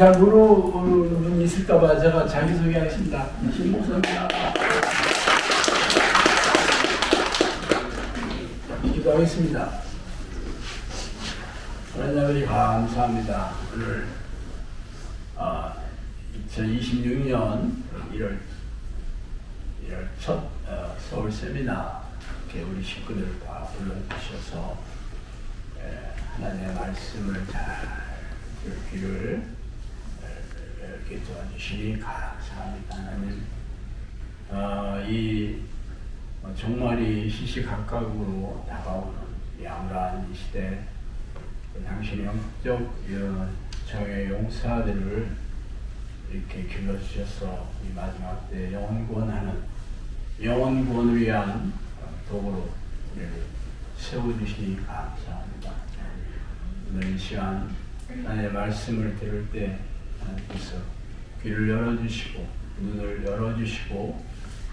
잘 모르는 분이 있을까봐 제가 자기소개하겠습니다. 신목사입니다. 기도하겠습니다. 하나님 아버지 감사합니다. 오늘 2026년 1월 첫 서울 세미나 이렇게 우리 식구들을 다 불러주셔서 하나님의 말씀을 잘 들을 귀를 이렇게 도와주시니 감사합니다. 하나님 이 종말이 시시각각으로 다가오는 이 암울한 이 시대 당신의 영적 저의 용사들을 이렇게 길러주셔서 이 마지막 때 영원구원을 위한 도구로 우리를 세워주시니 감사합니다. 오늘 이 시간 하나님의 말씀을 들을 때 하나님께서 귀를 열어주시고 눈을 열어주시고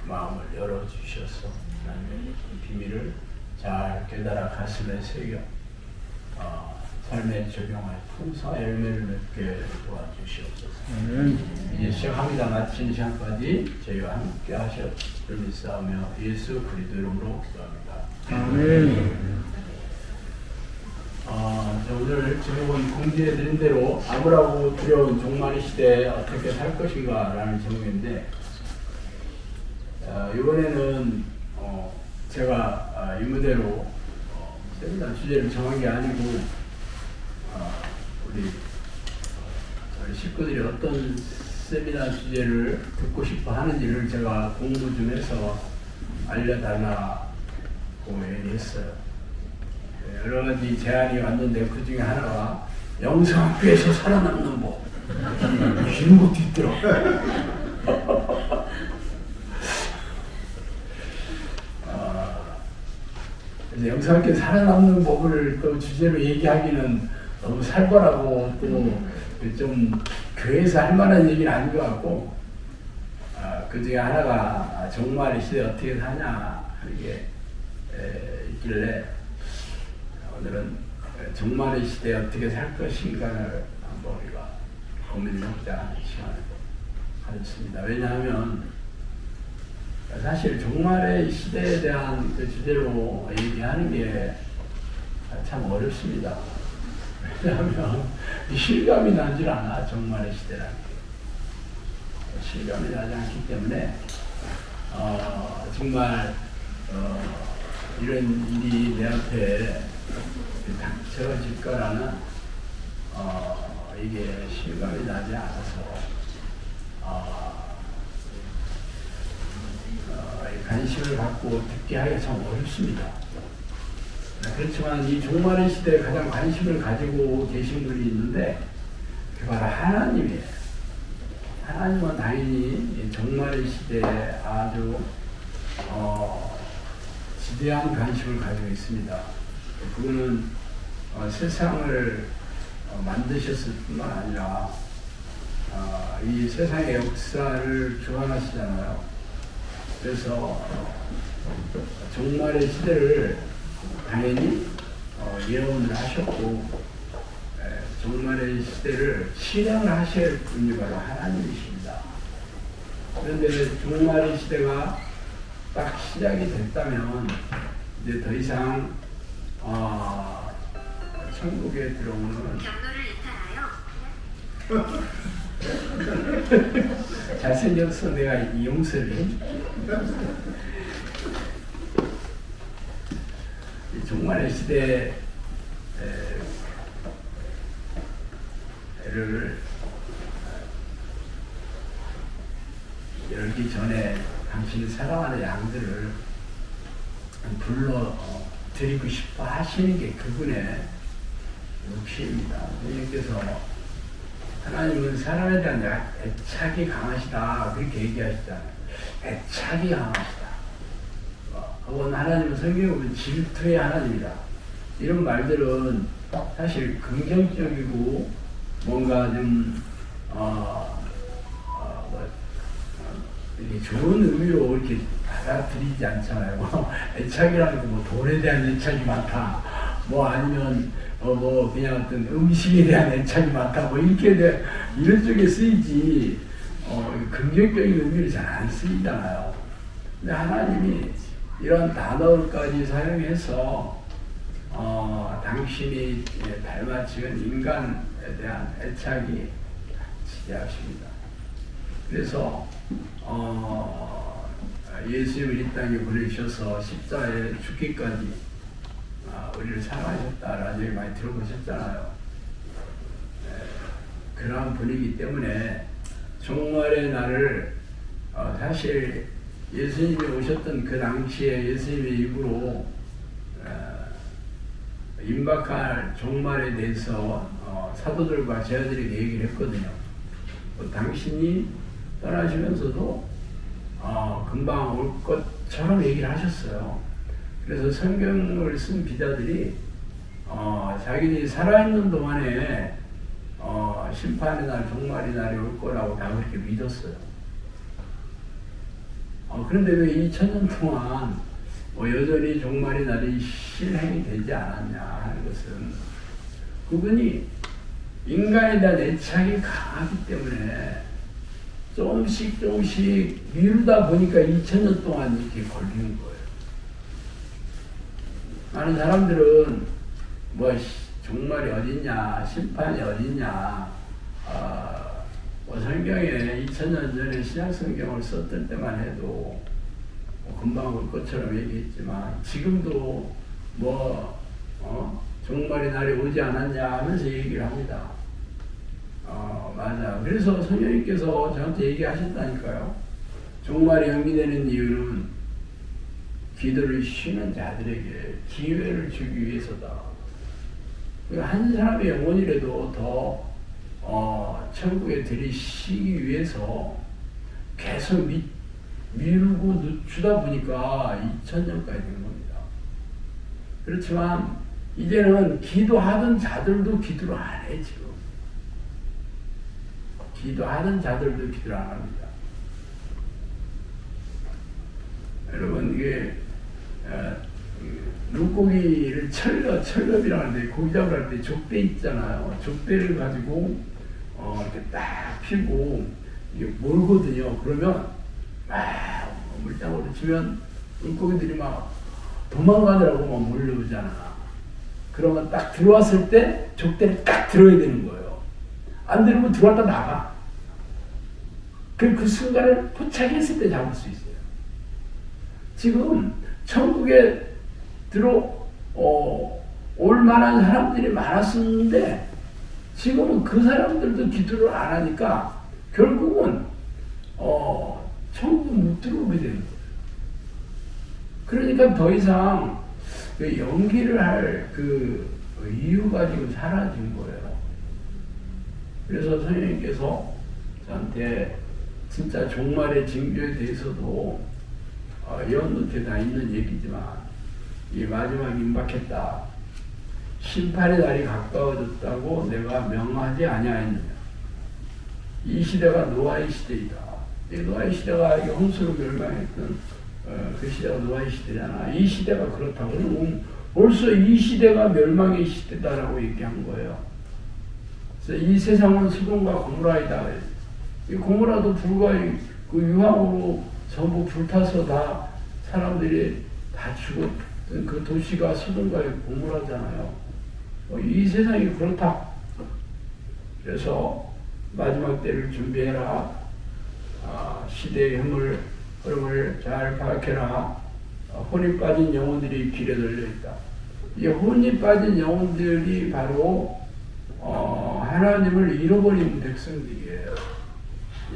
마음을 열어주셔서 하나님의 비밀을 잘 깨달아 가슴에 새겨 삶에 적용할 풍성한 열매를 맺게 도와주시옵소서. 이제 시작합니다. 마치는 시간까지 저희와 함께 하실 줄 믿사오며 예수 그리스도 이름으로 기도합니다. 아멘. 오늘 제목은 공지해드린 대로 암울하고 두려운 종말의 시대에 어떻게 살 것인가 라는 제목인데 이번에는 제가 이 무대로 세미나 주제를 정한 게 아니고 우리 식구들이 어떤 세미나 주제를 듣고 싶어 하는지를 제가 공부 좀 해서 알려달라고 얘기했어요. 여러 가지 제안이 왔는데 그 중에 하나가 영성학교에서 살아남는 법 이런 것도 있더라고요. 그래서 영성학교 살아남는 법을 또 주제로 얘기하기는 너무 살벌하고 또 좀 교회에서 할 만한 얘기는 아닌 것 같고 그 중에 하나가 종말의 시대 어떻게 사냐 하는 게 있길래 오늘은 종말의 시대에 어떻게 살 것인가를 한번 우리가 고민해보자 하는 시간을 가졌습니다. 왜냐하면 사실 종말의 시대에 대한 그 주제로 얘기하는 게 참 어렵습니다. 왜냐하면 실감이 나질 않아. 종말의 시대라는 게 실감이 나지 않기 때문에 정말 이런 일이 내 앞에 닥쳐질 거라는 이게 실감이 나지 않아서 관심을 갖고 듣게 하기가 참 어렵습니다. 그렇지만 이 종말의 시대에 가장 관심을 가지고 계신 분이 있는데 그 바로 하나님이에요. 하나님은 당연히 종말의 시대에 아주 지대한 관심을 가지고 있습니다. 그분은 세상을 만드셨을 뿐만 아니라 이 세상의 역사를 주관하시잖아요. 그래서 종말의 시대를 당연히 예언을 하셨고 종말의 시대를 실행을 하실 분이 바로 하나님이십니다. 그런데 종말의 시대가 딱 시작이 됐다면 이제 더 이상 천국에 들어오는 경로를 이탈하여 잘생겨서 내가 이용서를 종말의 시대를 열기 전에 당신이 사랑하는 양들을 불러 드리고 싶어 하시는 게 그분의 욕심입니다. 주님께서 하나님은 사람에 대한 애착이 강하시다 그렇게 얘기하시잖아요. 애착이 강하시다. 그건 하나님은 성경에 보면 질투의 하나님이다. 이런 말들은 사실 긍정적이고 뭔가 좀 이렇게 좋은 의미로 이렇게 받아들이지 않잖아요. 애착이라는 거 뭐 돈에 대한 애착이 많다. 뭐 아니면 뭐 그냥 어떤 음식에 대한 애착이 많다 뭐 이렇게 이런 쪽에 쓰이지 긍정적인 의미를 잘 안 쓰이잖아요. 근데 하나님이 이런 단어까지 사용해서 당신이 닮아지은 인간에 대한 애착이 지대하십니다. 그래서 예수님을 이 땅에 보내주셔서 십자가에 죽기까지 우리를 사랑하셨다라는 얘기 많이 들어보셨잖아요. 그러한 분이기 때문에 종말의 날을 사실 예수님이 오셨던 그 당시에 예수님의 입으로 임박할 종말에 대해서 사도들과 제자들에게 얘기를 했거든요. 당신이 떠나시면서도 금방 올 것처럼 얘기를 하셨어요. 그래서 성경을 쓴 기자들이 자기들이 살아있는 동안에 심판의 날, 종말의 날이 올 거라고 다 그렇게 믿었어요. 그런데 왜 2000년 동안 여전히 종말의 날이 실행이 되지 않았냐 하는 것은 그분이 인간에 대한 애착이 강하기 때문에 조금씩 미루다 보니까 2000년 동안 이렇게 걸리는 거예요. 많은 사람들은 뭐 종말이 어딨냐, 심판이 어딨냐, 뭐 성경에 2000년 전에 신약 성경을 썼던 때만 해도 금방 올 것처럼 얘기했지만 지금도 종말의 날이 오지 않았냐 하면서 얘기를 합니다. 맞아. 그래서 성령님께서 저한테 얘기하셨다니까요. 종말이 연기되는 이유는 기도를 쉬는 자들에게 기회를 주기 위해서다. 한 사람의 영혼이라도 더 천국에 들이쉬기 위해서 계속 미루고 늦추다 보니까 2000년까지 된 겁니다. 그렇지만 이제는 기도하던 자들도 기도를 안 해, 지금. 기도하던 자들도 기도를 안 합니다. 여러분, 이게 물고기를 철럽이라고 하는데 고기 잡으러 할 때 족대 있잖아요. 족대를 가지고 이렇게 딱 피고 이게 몰거든요. 그러면 막 물장으로 치면 물고기들이 막 도망가느라고 막 몰려오잖아. 그러면 딱 들어왔을 때 족대를 딱 들어야 되는 거예요. 안 들으면 들어왔다 나가. 그 순간을 포착했을 때 잡을 수 있어요. 지금 천국에 올 만한 사람들이 많았었는데 지금은 그 사람들도 기도를 안 하니까 결국은 천국 못 들어오게 되는 거예요. 그러니까 더 이상 연기를 할 그 이유가 지금 사라진 거예요. 그래서 선생님께서 저한테 진짜 종말의 징조에 대해서도 연못에 다 있는 얘기지만 이 마지막이 임박했다. 심판의 날이 가까워졌다고 내가 명하지 아니하였느냐. 이 시대가 노아의 시대이다. 이 노아의 시대가 홍수로 멸망했던 그 시대가 노아의 시대잖아. 이 시대가 그렇다고. 벌써 이 시대가 멸망의 시대다라고 얘기한 거예요. 그래서 이 세상은 소돔과 고모라이다. 이 고모라도 불과 그 유황으로 전부 불타서 다 사람들이 다 죽었던 그 도시가 소돔과 고모라잖아요. 이 세상이 그렇다. 그래서 마지막 때를 준비해라. 시대의 흐름을 잘 파악해라. 혼이 빠진 영혼들이 길에 널려있다. 이 혼이 빠진 영혼들이 바로 하나님을 잃어버린 백성들이에요.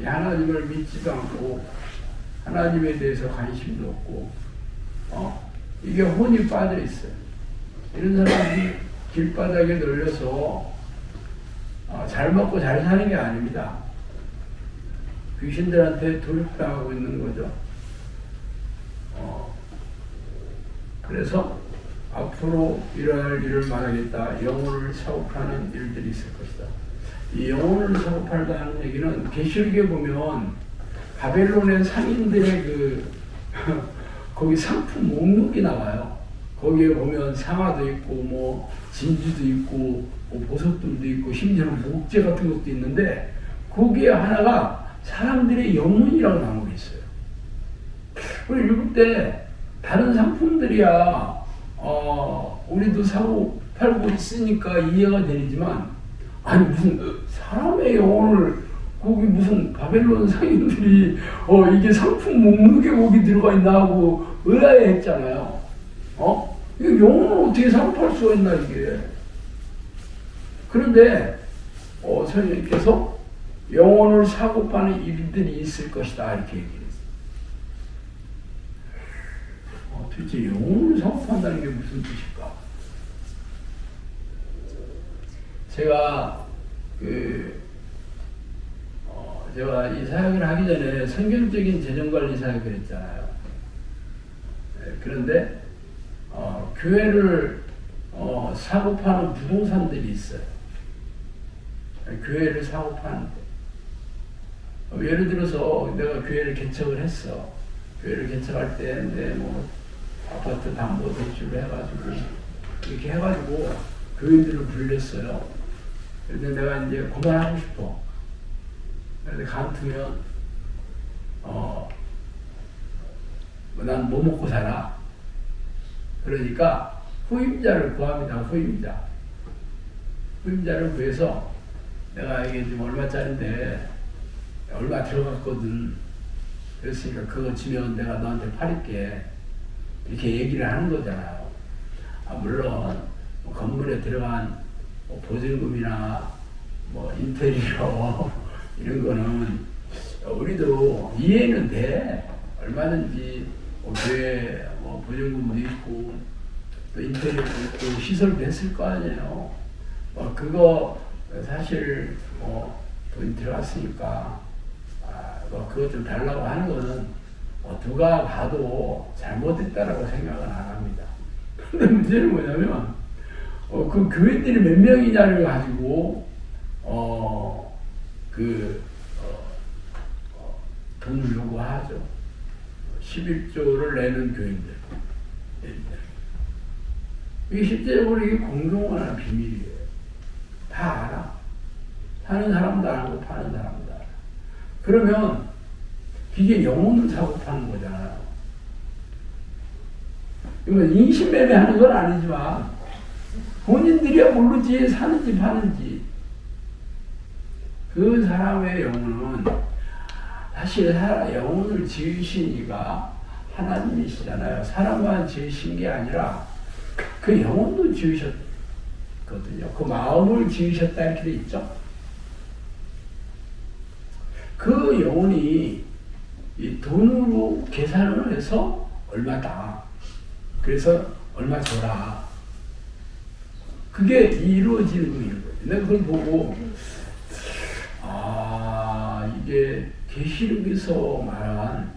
하나님을 믿지도 않고 하나님에 대해서 관심도 없고 이게 혼이 빠져 있어요. 이런 사람이 길바닥에 널려서 잘 먹고 잘 사는 게 아닙니다. 귀신들한테 도륙당하고 있는 거죠. 그래서 앞으로 일어날 일을 말하겠다. 영혼을 사고파는 일들이 있을 것이다. 이 영혼을 사고팔다는 얘기는 계시록에 보면 바벨론의 상인들의 거기 상품 목록이 나와요. 거기에 보면 상아도 있고 뭐 진주도 있고 뭐 보석들도 있고 심지어는 목재 같은 것도 있는데 거기에 하나가 사람들의 영혼이라고 나오고 있어요. 그걸 읽을 때 다른 상품들이야 우리도 사고 팔고 있으니까 이해가 되지만 아니 무슨 사람의 영혼을 거기 무슨 바벨론 상인들이 이게 상품 목록에 거기 들어가 있나 하고 의아해했잖아요. 이게 영혼을 어떻게 사고 팔 수가 있나 이게. 그런데 선생님께서 영혼을 사고 파는 일들이 있을 것이다 이렇게 얘기했어요. 도대체 영혼을 사고 판다는 게 무슨 뜻일까? 제가 제가 이 사역을 하기 전에 성경적인 재정관리 사역을 했잖아요. 그런데 교회를 사고 파는 부동산들이 있어요. 교회를 사고 파는데 예를 들어서 내가 교회를 개척을 했어. 교회를 개척할 때 내 뭐 아파트 담보 대출을 해가지고 이렇게 해가지고 교인들을 불렸어요. 그런데 내가 이제 그만하고 싶어. 그런데 간투면 난 뭐 먹고 살아. 그러니까 후임자를 구합니다. 후임자를 구해서 내가 이게 지금 얼마짜린데 얼마 들어갔거든. 그랬으니까 그거 주면 내가 너한테 팔을게. 이렇게 얘기를 하는 거잖아요. 물론 뭐 건물에 들어간 뭐 보증금이나 뭐 인테리어 이런 거는 우리도 이해는 돼. 얼마든지 교회 뭐 보증금도 있고 또 인테리어도 있고 시설도 했을 거 아니에요. 그거 사실 돈 들어갔으니까 그거 좀 달라고 하는 거는 누가 봐도 잘못했다라고 생각은 안 합니다. 근데 문제는 뭐냐면 그 교인들이 몇 명이냐를 가지고 돈을 요구하죠. 11조를 내는 교인들. 이게 실제적으로 이게 공공한 비밀이에요. 다 알아. 사는 사람도 알고 파는 사람도 알아. 그러면 이게 영혼을 사고 파는 거잖아요. 이건 인신매매하는 건 아니지만 본인들이야 모르지 사는지 파는지. 그 사람의 영혼은 사실 영혼을 지으신 이가 하나님이시잖아요. 사람만 지으신 게 아니라 그 영혼도 지으셨거든요. 그 마음을 지으셨다 이렇게 돼 있죠. 그 영혼이 이 돈으로 계산을 해서 얼마다. 그래서 얼마 줘라. 그게 이루어지는 거예요. 내가 그걸 보고 이게 계시록에서 말한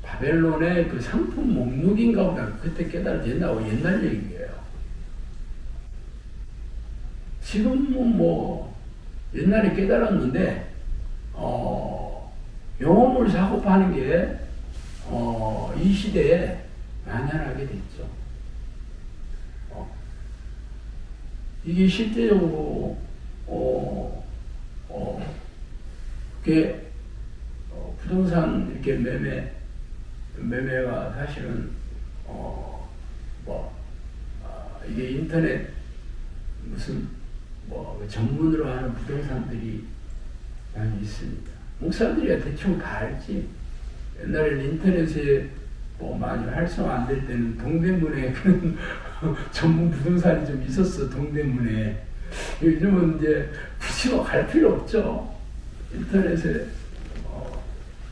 바벨론의 그 상품 목록인가 보다. 그때 깨달아졌나고 옛날 얘기예요. 지금은 뭐 옛날에 깨달았는데 영혼을 사고 파는 게 이 시대에 만연하게 됐죠. 이게 실제적으로 그게 부동산 이렇게 매매가 사실은 이게 인터넷 무슨 전문으로 하는 부동산들이 많이 있습니다. 목사들이야 대충 다 알지. 옛날에는 인터넷에 많이 활성화 안 될 때는 동대문에 그런 전문 부동산이 좀 있었어. 동대문에. 요즘은 이제 굳이 갈 필요 없죠. 인터넷에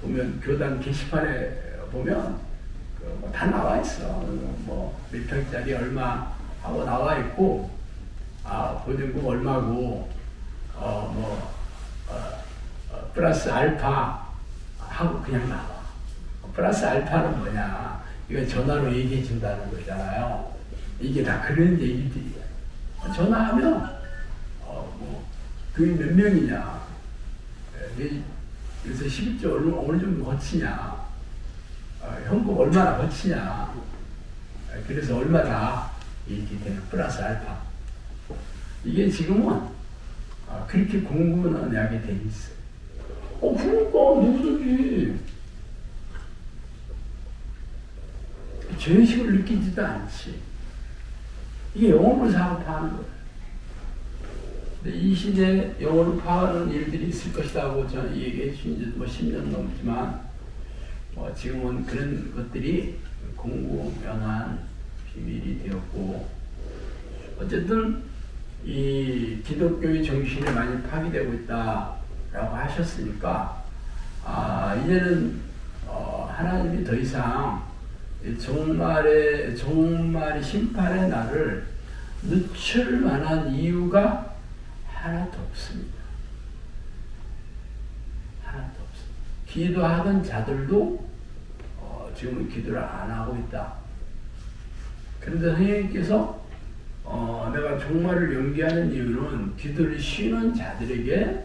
보면 교단 게시판에 보면 다 나와 있어. 몇 평짜리 얼마 하고 나와 있고 보증금 얼마고 플러스 알파 하고 그냥 나와. 플러스 알파는 뭐냐? 이거 전화로 얘기해 준다는 거잖아요. 이게 다 그런 얘기들이야. 전화하면 그게 몇 명이냐? 그래서 11조 어느 정도 거치냐? 현금 얼마나 거치냐? 그래서 얼마나 이렇게 되는 플러스 알파. 이게 지금은 그렇게 공급하게 돼 있어요. 그러니까 누구든지 죄의식을 느끼지도 않지. 이게 영혼을 사고 파는 거예요. 근데 이 시대에 영혼을 파는 일들이 있을 것이라고 저는 얘기해 주신 지 10년 넘지만 지금은 그런 것들이 공공연한 비밀이 되었고, 어쨌든 이 기독교의 정신이 많이 파괴되고 있다라고 하셨으니까 이제는 하나님이 더 이상 종말의 심판의 날을 늦출 만한 이유가 하나도 없습니다. 하나도 없습니다. 기도하던 자들도 지금은 기도를 안 하고 있다. 그런데 선생님께서 내가 종말을 연기하는 이유는 기도를 쉬는 자들에게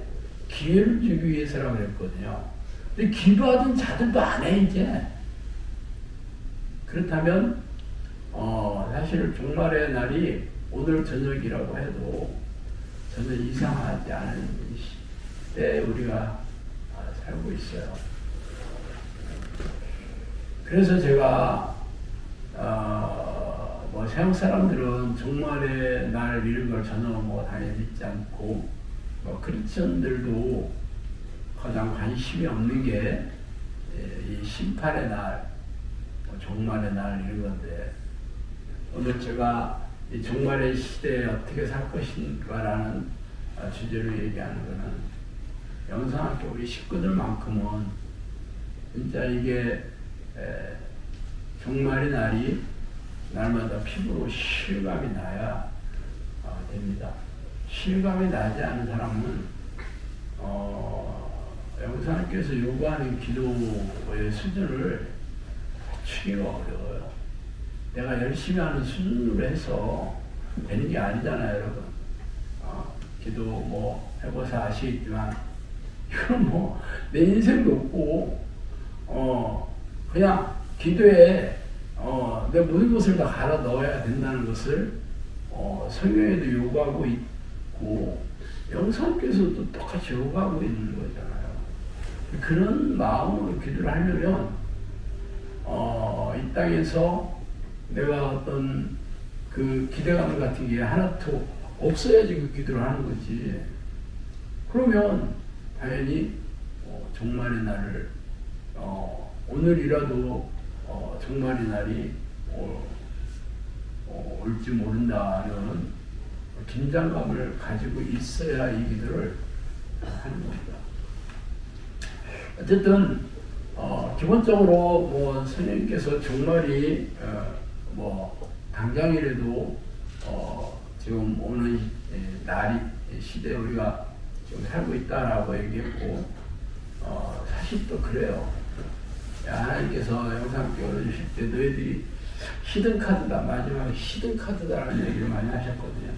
기회를 주기 위해서라고 했거든요. 근데 기도하던 자들도 안 해, 이제. 그렇다면 사실 종말의 날이 오늘 저녁이라고 해도 전혀 이상하지 않은 시대에 우리가 살고 있어요. 그래서 제가 서양 사람들은 종말의 날 이런 걸 전혀 당연히 믿지 않고, 크리스천들도 가장 관심이 없는 게 이 심판의 날, 종말의 날 이런 건데, 오늘 제가 이 종말의 시대에 어떻게 살 것인가라는 주제로 얘기하는 거는, 영상학교 우리 식구들만큼은 진짜 이게 종말의 날이 날마다 피부로 실감이 나야 됩니다. 실감이 나지 않은 사람은 영상학교에서 요구하는 기도의 수준을 맞추기가 어려워요. 내가 열심히 하는 수준으로 해서 되는 게 아니잖아요, 여러분. 기도 해보사 아시겠지만, 이건 내 인생도 없고, 그냥 기도에 내 모든 것을 다 갈아 넣어야 된다는 것을 성경에도 요구하고 있고, 영상께서도 똑같이 요구하고 있는 거잖아요. 그런 마음으로 기도를 하려면 이 땅에서 내가 어떤 그 기대감 같은 게 하나도 없어야지 그 기도를 하는 거지. 그러면 당연히 종말의 날을 오늘이라도 종말의 날이 올지 모른다는 긴장감을 가지고 있어야 이 기도를 하는 겁니다. 어쨌든 기본적으로 선생님께서 종말이 당장이라도 지금 오는 날이 시대에 우리가 지금 살고 있다라고 얘기했고, 사실 또 그래요. 하나님께서 영상 열어주실 때 너희들이 히든카드다, 마지막에 히든카드다라는 얘기를 많이 하셨거든요.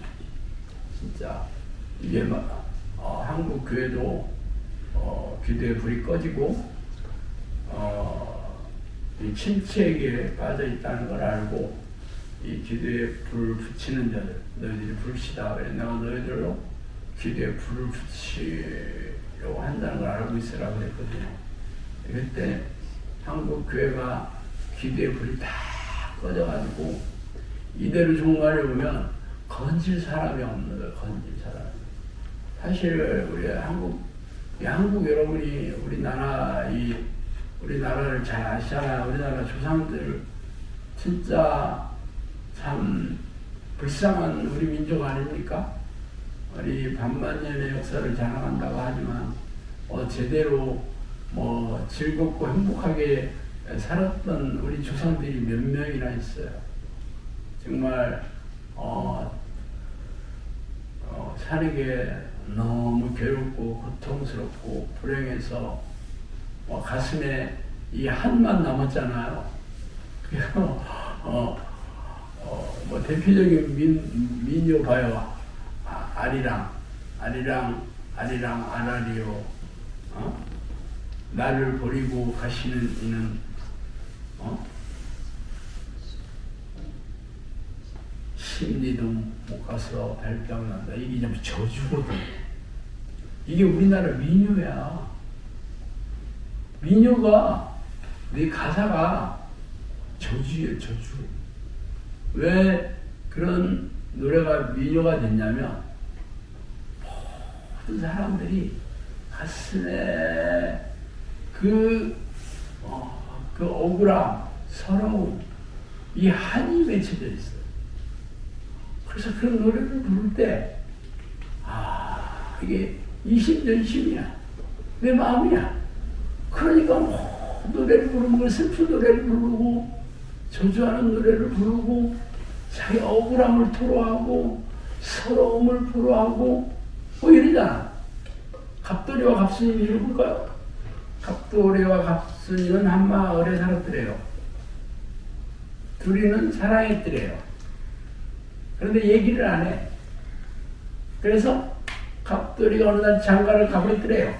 진짜 이게 한국 교회도 기도의 불이 꺼지고 이 침체기에 빠져 있다는 걸 알고, 이 기도에 불을 붙이는 자들, 너희들이 불시다. 그래 내가 너희들로 기도에 불을 붙이려고 한다는 걸 알고 있으라고 그랬거든요. 그때 한국 교회가 기도의 불이 다 꺼져가지고 이대로 종말에 오면 건질 사람이 없는 거예요. 건질 사람이. 사실 우리 한국 여러분이 우리나라를 잘 아시잖아요. 우리나라 조상들 진짜 참 불쌍한 우리 민족 아닙니까? 우리 반만년의 역사를 자랑한다고 하지만 제대로 즐겁고 행복하게 살았던 우리 조상들이 몇 명이나 있어요. 정말 사는 게 너무 괴롭고 고통스럽고 불행해서 가슴에 이 한만 남았잖아요. 그래서 대표적인 민요 봐요. 아리랑 아라리요. 나를 버리고 가시는 이는 심리도 못 가서 발병 난다. 이게 좀 저주거든. 이게 우리나라 민요야. 민요가 내 가사가 저주예요, 저주. 왜 그런 노래가 민요가 됐냐면 모든 사람들이 가슴에 그 억울함, 서러움, 이 한이 맺혀져 있어요. 그래서 그런 노래를 부를 때, 이게 이심전심이야. 내 마음이야. 그러니까 노래를 부르는 걸 슬픈 노래를 부르고, 저주하는 노래를 부르고, 자기 억울함을 토로하고, 서러움을 토로하고, 이러잖아. 갑돌이와 갑순이 읽어볼까요? 갑돌이와 갑순이는 한 마을에 살았더래요. 둘이는 사랑했더래요. 그런데 얘기를 안 해. 그래서 갑돌이가 어느 날 장가를 가버렸더래요.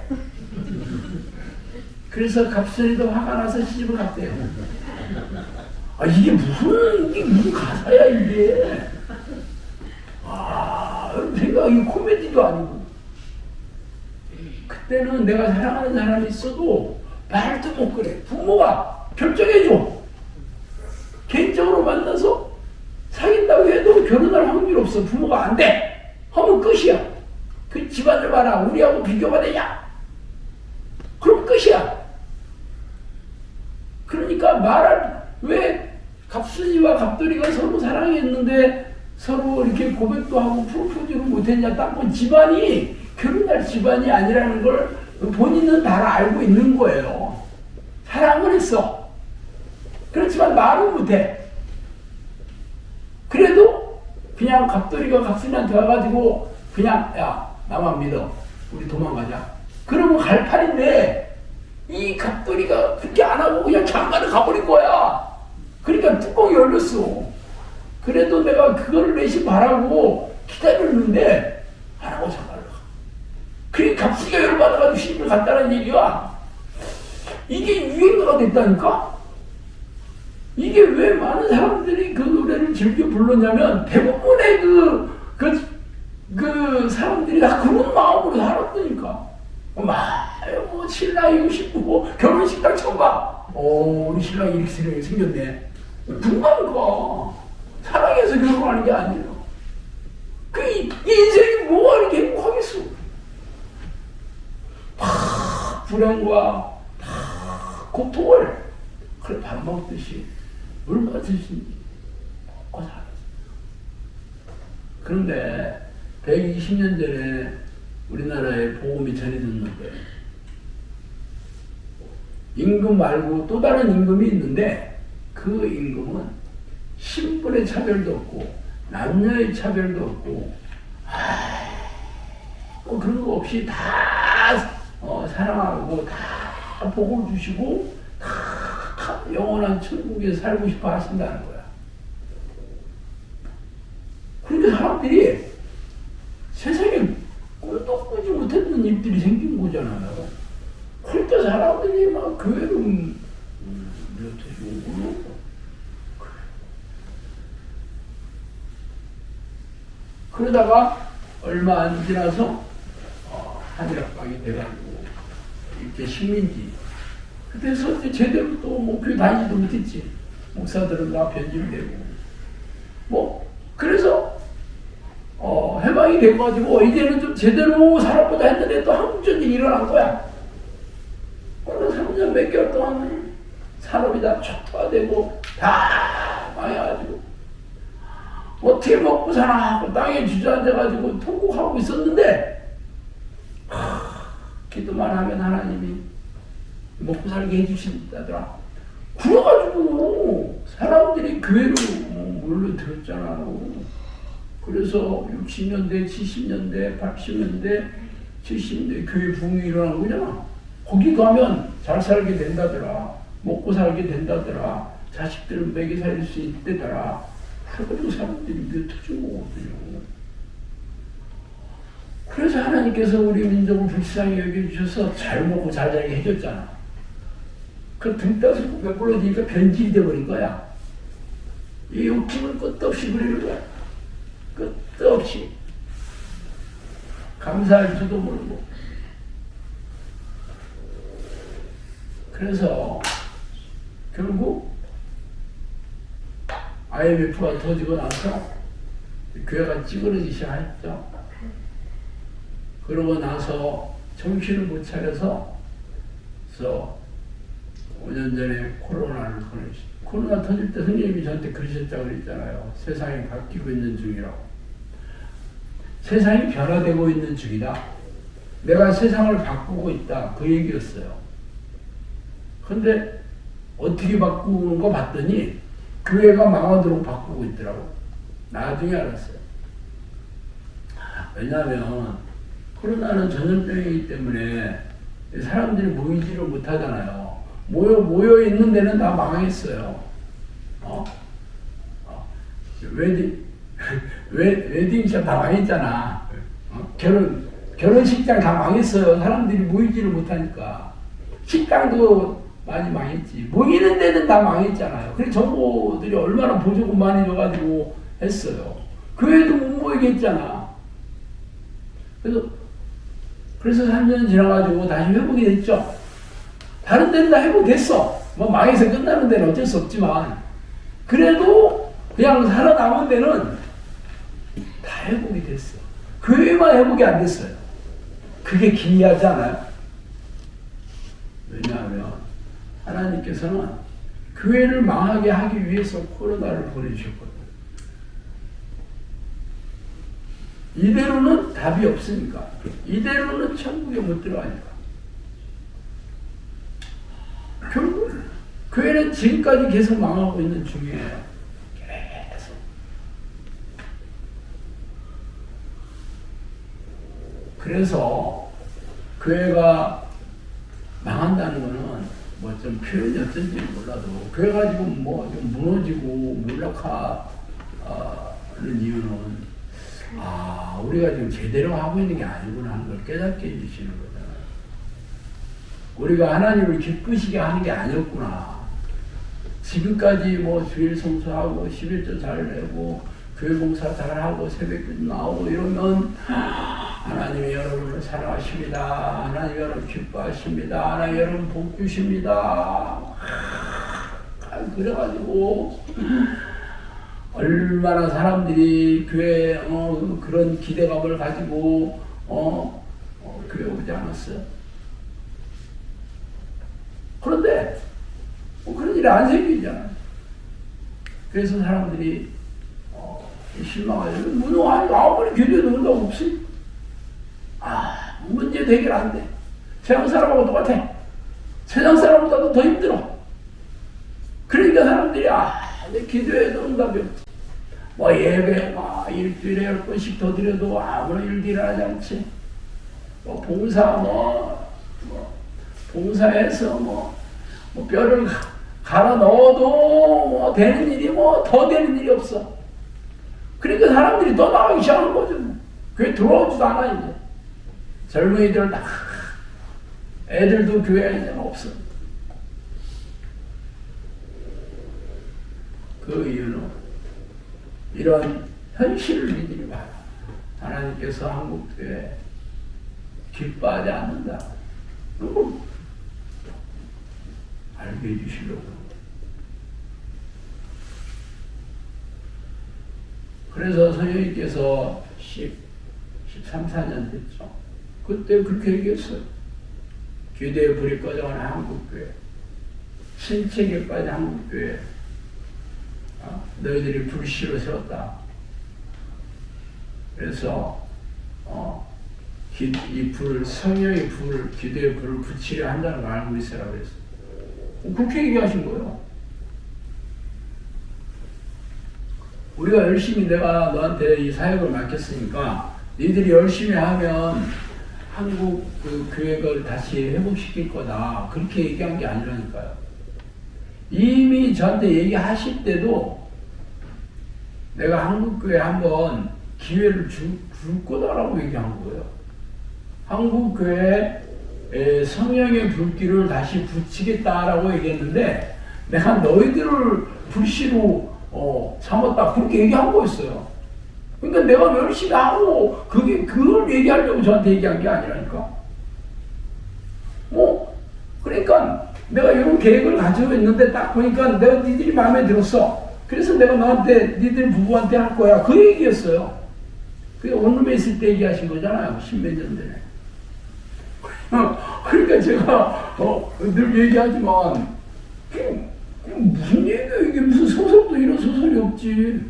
그래서 갑순이도 화가 나서 시집을 갔대요. 이게 무슨 가사야, 이게. 생각이 코미디도 아니고. 그때는 내가 사랑하는 사람이 있어도 말도 못 그래. 부모가 결정해줘. 개인적으로 만나서 사귄다고 해도 결혼할 확률 없어. 부모가 안 돼. 하면 끝이야. 그 집안을 봐라. 우리하고 비교가 되냐? 그럼 끝이야. 그러니까 왜 갑순이와 갑돌이가 서로 사랑했는데 서로 이렇게 고백도 하고 프로포즈를 못했냐? 딱 집안이 결혼할 집안이 아니라는 걸 본인은 다 알고 있는 거예요. 사랑을 했어. 그렇지만 말은 못해. 그래도 그냥 갑돌이가 갑순이한테 와가지고 그냥 야 나만 믿어. 우리 도망가자. 그러면 갈 판인데 이 갑돌이가 그렇게 안 하고 그냥 장가를 가버린 거야. 그러니까 뚜껑이 열렸어. 그래도 내가 그거를 내시 바라고 기다렸는데 안 하고 장가를 가. 그러니까 갑순이가 열받아가지고 시집을 갔다는 얘기가 이게 유행어가 됐다니까? 이게 왜 많은 사람들이 그 노래를 즐겨 불렀냐면 대부분의 그 사람들이 다 그런 마음으로 살았다니까. 신랑이고 싶고 결혼식장 처음 봐. 우리 신랑이 이렇게 생겼네. 분명한 사랑해서 결혼하는 게 아니에요. 이 인생이 뭐가 이렇게 행복하겠어. 다 불행과 다 고통을 그래 밥 먹듯이 물 마시듯이 먹고 살았어. 그런데 120년 전에 우리나라에 복음이 전해졌는데 임금 말고 또 다른 임금이 있는데 그 임금은 신분의 차별도 없고 남녀의 차별도 없고 그런 거 없이 다 사랑하고 다 복을 주시고 다 영원한 천국에 살고 싶어 하신다는 거야. 그러니까 사람들이 세상에 꿈도 꾸지 못했던 일들이 생긴 거잖아요. 그러니까 사람들이 막 교회를 몇 해주고 그러다가 얼마 안 지나서 한일합방이 돼가지고 이렇게 식민지 그래서 이제 제대로 또 뭐 교회 다니지도 못했지. 목사들은 다 변질되고 그래서 해방이 돼가지고 이제는 좀 제대로 살아보자 했는데 또 한국전쟁이 일어난 거야. 그래서 3년 몇 개월 동안 산업이 다 촉화되고 다 망해가지고 어떻게 먹고 사나 하고 땅에 주저앉아가지고 통곡하고 있었는데 기도만 하면 하나님이 먹고 살게 해주신다더라. 그래가지고 사람들이 교회로 몰려들었잖아. 그래서 60년대, 70년대, 80년대, 70년대 교회 붕이 일어난 거잖아. 거기 가면 잘 살게 된다더라. 먹고 살게 된다더라. 자식들을 먹여 살릴 수 있다더라. 그래가지고 사람들이 흩어진 거거든요. 그래서 하나님께서 우리 민족을 불쌍히 여겨주셔서 잘 먹고 잘 자게 해줬잖아. 그 등 따서 배불러지니까 변질이 돼버린 거야. 이 욕심을 끝도 없이 부리는 거야. 끝도 없이 감사할 줄도 모르고. 그래서 결국 IMF가 터지고 나서 교회가 찌그러지기 시작했죠. 그러고 나서 정신을 못 차려서 5년 전에 코로나를 보내시. 코로나 터질 때 선생님이 저한테 그러셨다고 그랬잖아요. 세상이 바뀌고 있는 중이라고. 세상이 변화되고 있는 중이다. 내가 세상을 바꾸고 있다. 그 얘기였어요. 근데 어떻게 바꾸는 거 봤더니 교회가 망하도록 바꾸고 있더라고. 나중에 알았어요. 왜냐하면 코로나는 전염병이기 때문에 사람들이 모이지를 못하잖아요. 모여 있는 데는 다 망했어요. 웨딩샵 다 망했잖아. 결혼식장 다 망했어요. 사람들이 모이지를 못하니까. 식당도 많이 망했지. 모이는 데는 다 망했잖아요. 그래서 정부들이 얼마나 보조금 많이 줘가지고 했어요. 교회도 못 모이게 했잖아. 그래서 3년 지나가지고 다시 회복이 됐죠. 다른 데는 다 회복됐어. 뭐 망해서 끝나는 데는 어쩔 수 없지만 그래도 그냥 살아남은 데는 다 회복이 됐어. 교회만 회복이 안 됐어요. 그게 기이하지 않아요? 왜냐하면 하나님께서는 교회를 망하게 하기 위해서 코로나를 보내주셨거든요. 이대로는 답이 없으니까. 이대로는 천국에 못 들어가니까. 결국 교회는 지금까지 계속 망하고 있는 중이에요. 계속. 그래서 교회가 망한다는 거는 뭐 좀 표현이 어쩐지 몰라도 교회가 지금 뭐 좀 무너지고 몰락하는 이유는 우리가 지금 제대로 하고 있는 게 아니구나 하는 걸 깨닫게 해주시는 거잖아요. 우리가 하나님을 기쁘시게 하는 게 아니었구나. 지금까지 뭐 주일 성수하고 11조 잘 내고 교회 봉사 잘하고 새벽기도 나오고 이러면 하나님이 여러분을 사랑하십니다. 하나님 여러분 기뻐하십니다. 하나님 여러분 복 주십니다. 그래가지고 얼마나 사람들이 교회에 그런 기대감을 가지고 교회 오지 않았어요. 그런데 그런 일이 안 생기잖아요. 그래서 사람들이 실망하죠. 무능하니 아무리 교회도 그런 거 없이 문제 해결 안 돼. 세상 사람하고 똑같아. 세상 사람보다도 더 힘들어. 그러니까 사람들이 내 기도에도 응답이 없지. 뭐 예배 일주일에 10번씩 더 드려도 아무런 일도 일어나지 않지. 뭐 봉사 봉사해서 뼈를 갈아 넣어도 되는 일이 더 되는 일이 없어. 그러니까 사람들이 떠나가기 시작하는 거죠. 교회 들어오지도 않아 이제. 젊은이들 다 애들도 교회에 이제 없어. 그 이유는 이런 현실을 믿으리 봐. 하나님께서 한국교회 기뻐하지 않는다. 그거 알게 해주시려고. 그래서 선생님께서 13, 14년 됐죠. 그때 그렇게 얘기했어요. 기대에 불이 꺼져가는 한국교회, 신체에 빠진 한국교회, 너희들이 불씨로 세웠다. 그래서 이 불을, 성령의 불을, 기도의 불을 붙이려 한다는 걸 알고 있으라고 그랬어요. 그렇게 얘기하신 거예요. 우리가 열심히 내가 너한테 이 사역을 맡겼으니까 너희들이 열심히 하면 한국 그 교회를 다시 회복시킬 거다. 그렇게 얘기한 게 아니라니까요. 이미 저한테 얘기하실 때도 내가 한국교회 한번 기회를 줄 거다라고 얘기한 거예요. 한국교회에 성령의 불길을 다시 붙이겠다라고 얘기했는데 내가 너희들을 불씨로 삼았다 그렇게 얘기한 거였어요. 그러니까 내가 열심히 하고 그걸 얘기하려고 저한테 얘기한 게 아니라니까. 그러니까 내가 이런 계획을 가지고 있는데 딱 보니까 내가 니들이 마음에 들었어. 그래서 내가 너한테 니들 부부한테 할 거야. 그 얘기였어요. 그게 원룸에 있을 때 얘기하신 거잖아요. 십몇 년 전에. 그러니까 제가 늘 얘기하지만 무슨 얘기야 이게. 무슨 소설도 이런 소설이 없지.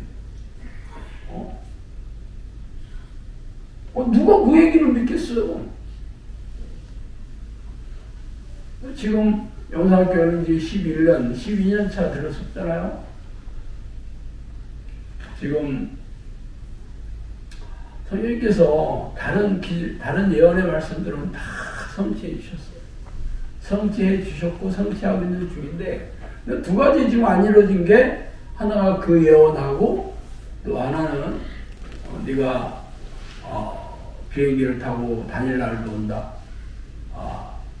누가 그 얘기를 믿겠어요. 지금 영상교회는 이제 11년, 12년 차 들었었잖아요. 지금 성령님께서 다른 예언의 말씀들은 다 성취해 주셨어요. 성취해 주셨고 성취하고 있는 중인데 두 가지 지금 안 이루어진 게 하나가 그 예언하고 또 하나는 네가 비행기를 타고 다닐 날도 온다.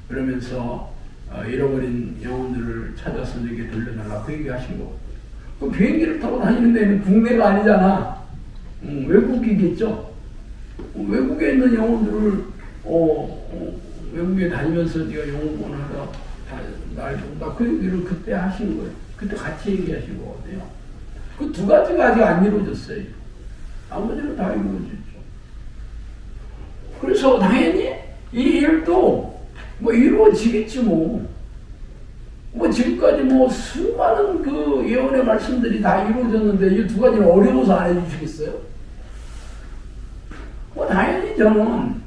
그러면서 잃어버린 영혼들을 찾아서 내게 돌려달라. 그 얘기 하신 거. 그 비행기를 타고 다니는 데는 국내가 아니잖아. 외국이겠죠. 외국에 있는 영혼들을 외국에 다니면서 네가 영혼 보내다 날 본다. 그 얘기를 그때 하신 거예요. 그때 같이 얘기하신 거거든요. 그 두 가지가 아직 안 이루어졌어요. 나머지는 다 이루어졌죠. 그래서 당연히 이 일도 이루어지겠지 지금까지 수많은 그 예언의 말씀들이 다 이루어졌는데 이 두 가지는 어려워서 안 해주시겠어요? 당연히 저는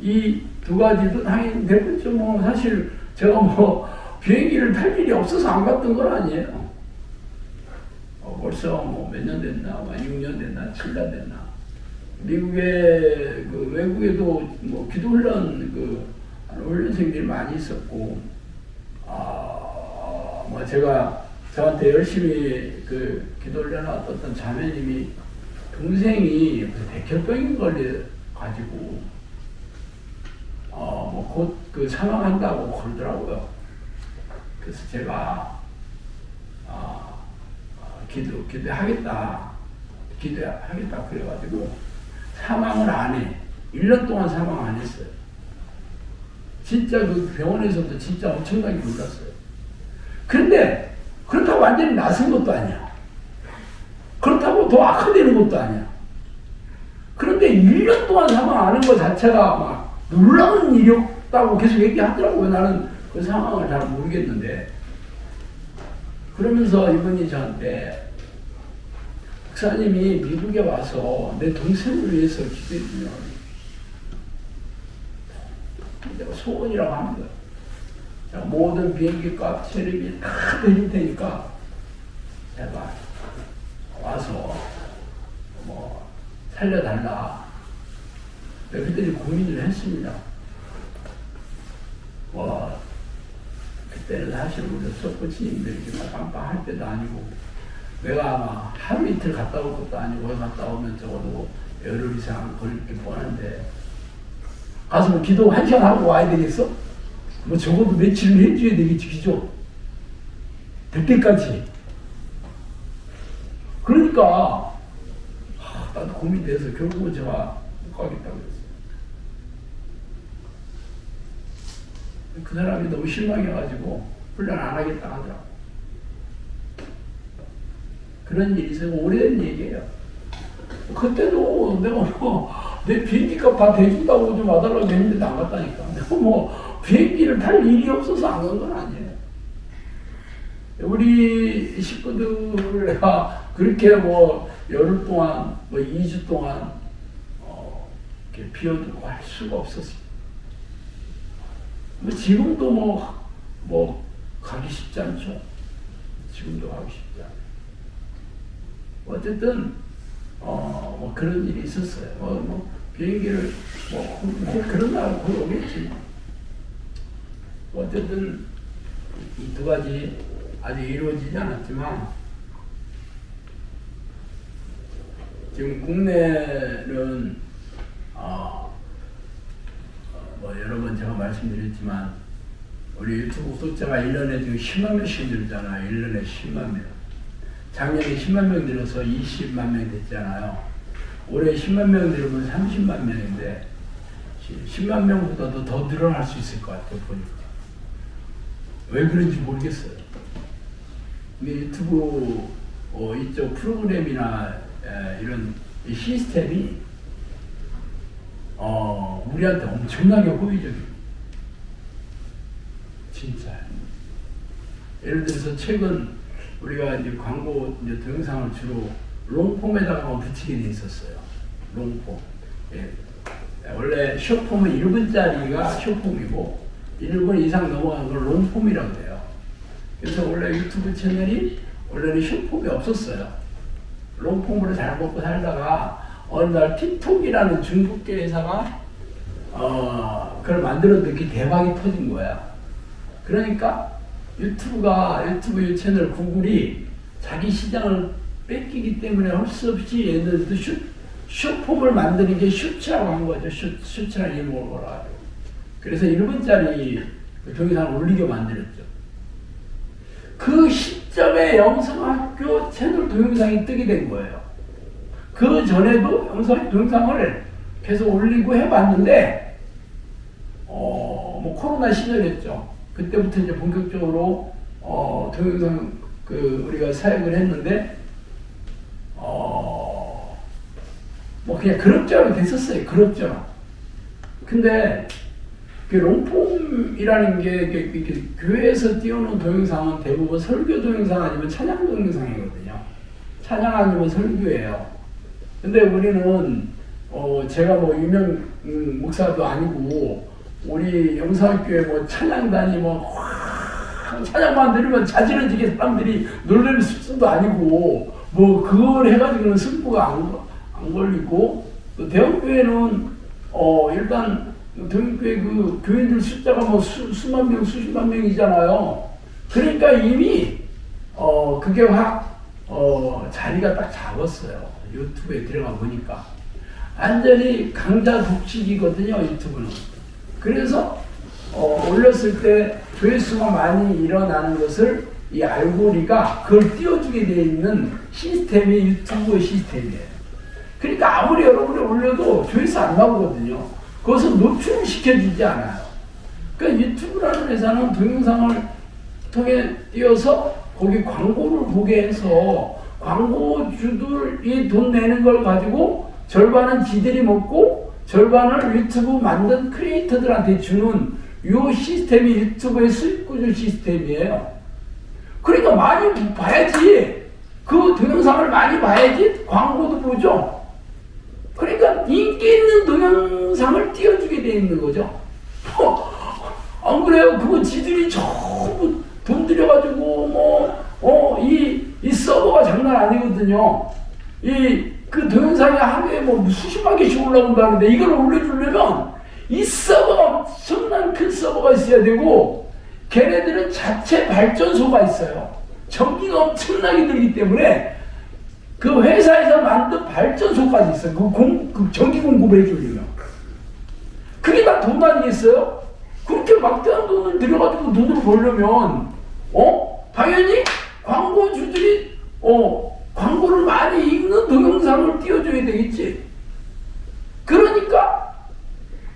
이 두 가지도 당연히 되겠죠. 사실 제가 비행기를 탈 일이 없어서 안 갔던 건 아니에요. 벌써 몇 년 됐나, 6년 됐나, 7년 됐나. 미국에 외국에도 기도훈련 훈련생들이 많이 있었고, 저한테 열심히 기도훈련 왔던 자매님이 동생이 백혈병인 걸려가지고 곧 사망한다고 그러더라고요. 그래서 제가 기도하겠다 그래가지고 사망을 안 해. 1년 동안 사망 안 했어요. 진짜 그 병원에서도 진짜 엄청나게 놀랐어요. 그런데 그렇다고 완전히 나선 것도 아니야. 그렇다고 더 악화되는 것도 아니야. 그런데 1년 동안 사망 안 한 것 자체가 막 놀라운 일이었다고 계속 얘기하더라고요. 나는 그 상황을 잘 모르겠는데. 그러면서 이분이 저한테 목사님이 미국에 와서 내 동생을 위해서 기도해주면 내가 소원이라고 하는 거야. 모든 비행기 값, 세례비 다 드릴 테니까 제발 와서 살려달라. 그때는 고민을 했습니다. 그때는 사실 우리 석고치님들이 이렇게 깜빡할 때도 아니고 내가 아마 하루 이틀 갔다 올 것도 아니고 갔다 오면 적어도 열흘 이상 걸릴 게 뻔한데 가서 기도 1시간 하고 와야 되겠어? 적어도 며칠은 해줘야 되겠지, 기도. 될 때까지. 그러니까 나도 고민돼서 결국은 제가 못 가겠다고 그랬어요. 그 사람이 너무 실망해가지고 훈련 안 하겠다 하더라고. 그런 일이 있어요. 오래된 얘기예요. 그때도 내가 내 비행기값 다 대준다고 좀 와달라고 했는데 안 갔다니까. 내가 비행기를 탈 일이 없어서 안 간 건 아니에요. 우리 식구들을 내가 그렇게 열흘 동안 2주 동안 이렇게 비워두고 할 수가 없었어요. 지금도 가기 쉽지 않죠. 지금도 가기 쉽지 않아요. 어쨌든 그런 일이 있었어요. 비행기를 그런 날 거의 오겠지. 어쨌든 이 두 가지 아직 이루어지지 않았지만 지금 국내는 여러 번 제가 말씀드렸지만 우리 유튜브 구독자가 1년에 지금 10만 명씩 늘잖아요. 1년에 10만 명. 작년에 10만 명 늘어서 20만 명 됐잖아요. 올해 10만 명 늘으면 30만 명인데 10만 명보다도 더 늘어날 수 있을 것 같아요. 보니까 왜 그런지 모르겠어요. 근데 유튜브 이쪽 프로그램이나 이런 이 시스템이 우리한테 엄청나게 호의적이에요. 진짜. 예를 들어서 최근 우리가 이제 광고 이제 동영상을 주로 롱폼에다가 붙이게 돼 있었어요. 롱폼. 예. 원래 숏폼은 1분짜리가 숏폼이고 1분 이상 넘어간 걸 롱폼이라고 해요. 그래서 원래 유튜브 채널이 원래는 숏폼이 없었어요. 롱폼으로 잘 먹고 살다가 어느 날 틱톡이라는 중국계 회사가 그걸 만들었는데 그게 대박이 터진 거야. 그러니까 유튜브 채널 구글이 자기 시장을 뺏기기 때문에 할 수 없이 얘네들도 숏폼을 만드는 게 슈츠라고 한 거죠. 슈츠라는 이름을 걸어가지고. 그래서 1분짜리 동영상을 올리게 만들었죠. 그 시점에 영상학교 채널 동영상이 뜨게 된 거예요. 그 전에도 동영상을 계속 올리고 해봤는데, 뭐 코로나 시절이었죠. 그때부터 이제 본격적으로 동영상 우리가 사역을 했는데, 뭐 그냥 그럭저럭 됐었어요. 그럭저럭. 근데 그 롱폼이라는 게 이렇게 교회에서 띄우는 동영상은 대부분 설교 동영상 아니면 찬양 동영상이거든요. 찬양 아니면 설교예요. 근데 우리는 제가 뭐 유명 목사도 아니고 우리 영상교회 뭐 찬양단이 뭐 찬양만 들으면 자지러지게 사람들이 놀랄 수도 아니고 뭐 그걸 해가지고는 승부가 안 걸리고 또 대형교회는 일단 대형교회 그 교인들 숫자가 뭐 수만 명 수십만 명이잖아요. 그러니까 이미 그게 확 자리가 딱 잡았어요. 유튜브에 들어가 보니까 완전히 강자 독식이거든요. 유튜브는. 그래서 올렸을 때 조회수가 많이 일어나는 것을 이 알고리가 그걸 띄워주게 되어 있는 시스템이 유튜브의 시스템이에요. 그러니까 아무리 여러분이 올려도 조회수 안 나오거든요. 그것은 노출을 시켜주지 않아요. 그러니까 유튜브라는 회사는 동영상을 통해 띄워서 거기 광고를 보게 해서 광고주들이 돈 내는 걸 가지고 절반은 지들이 먹고 절반을 유튜브 만든 크리에이터들한테 주는 이 시스템이 유튜브의 수익구조 시스템이에요. 그러니까 많이 봐야지. 그 동영상을 많이 봐야지 광고도 보죠. 그러니까 인기 있는 동영상을 띄워주게 돼 있는 거죠. 안 그래요? 그거 지들이 전부 돈 들여가지고 이 서버가 장난 아니거든요. 그 동영상이 하루에 뭐 수십만 개씩 올라온다는데 이걸 올려주려면 이 서버가 엄청난 큰 서버가 있어야 되고 걔네들은 자체 발전소가 있어요. 전기가 엄청나게 들기 때문에 그 회사에서 만든 발전소까지 있어요. 그 전기 공급을 해주려면. 그게 다 돈 아니겠어요? 그렇게 막대한 돈을 들여가지고 돈을 벌려면, 당연히 광고주들이, 광고를 많이 읽는 동영상을 띄워줘야 되겠지. 그러니까,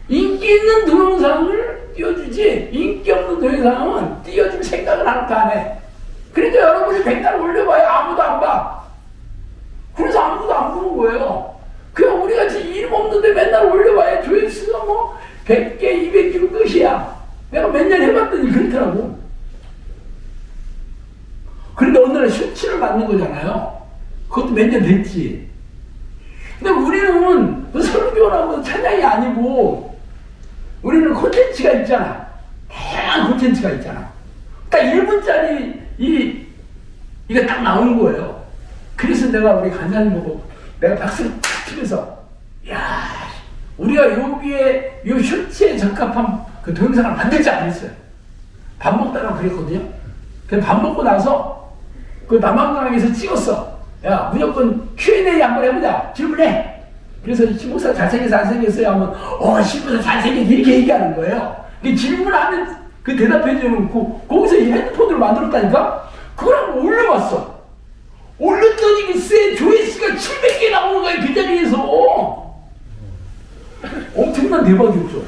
인기 있는 동영상을 띄워주지, 인기 없는 동영상은 띄워줄 생각을 하나도 안 해. 그러니까 여러분이 백날 올려봐야 아무도 안 봐. 그래서 아무도 안 보는 거예요. 그냥 우리 같이 이름 없는데 맨날 올려봐야 조회수가 뭐 100개, 200개로 끝이야. 내가 몇 년 해봤더니 그렇더라고. 그런데 어느 날 슈치를 받는 거잖아요. 그것도 몇 년 됐지. 근데 우리는 그 설교라고 찬양이 아니고 우리는 콘텐츠가 있잖아. 다양한 콘텐츠가 있잖아. 딱 1분짜리 이게 딱 나온 거예요. 그래서 내가 우리 간사님 보고 내가 박수를 탁 치면서 야, 우리가 여기에 요 슈츠에 적합한 그 동영상을 만들자 그랬어요. 밥 먹다가 그랬거든요. 그래서 밥 먹고 나서 그 남한강에서 찍었어. 야, 무조건 Q&A 한번 해보자. 질문해. 그래서 신목사 잘생겼어 안 생겼어요 하면 신목사 잘생겼어 이렇게 얘기하는 거예요. 질문하면 그 대답해주는 거기서 이 핸드폰으로 만들었다니까. 그걸 한번 올려봤어. 올렸더니 글쎄 조회수가 700개 나오는 거야 그 자리에서. 엄청난 대박이었죠.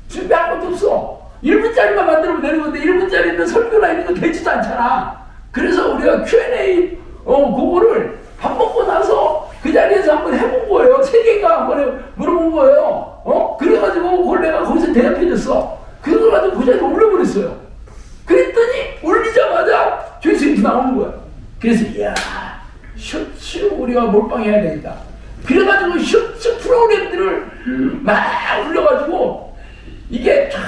준비한 것도 없어. 1분짜리만 만들면 되는 건데 1분짜리는 설교나 이런 거 되지도 않잖아. 그래서 우리가 Q&A 그거를 밥 먹고 나서 그 자리에서 한번 해본 거예요. 3개가 한번 물어본 거예요. 그래가지고 그걸 내가 거기서 대답해줬어. 그걸 가지고 그 자리에 올려버렸어요. 그랬더니 올리자마자 조회수 이렇게 나오는 거야. 그래서 이야 쇼츠 우리가 몰빵해야 되겠다. 그래가지고 쇼츠 프로그램들을 막 올려가지고 이게 쫙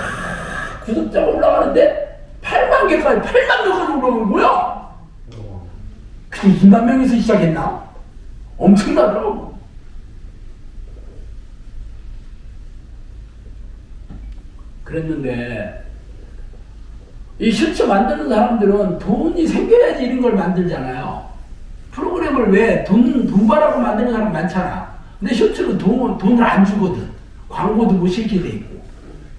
구독자가 올라가는데 8만 개까지 8만 명까지 올라오는 거야. 근데 2만 명에서 시작했나? 엄청나더라고. 그랬는데 이 쇼츠 만드는 사람들은 돈이 생겨야지 이런 걸 만들잖아요. 프로그램을 왜 돈 벌라고 만드는 사람 많잖아. 근데 쇼츠는 돈을 안 주거든. 광고도 못 실게 돼 있고.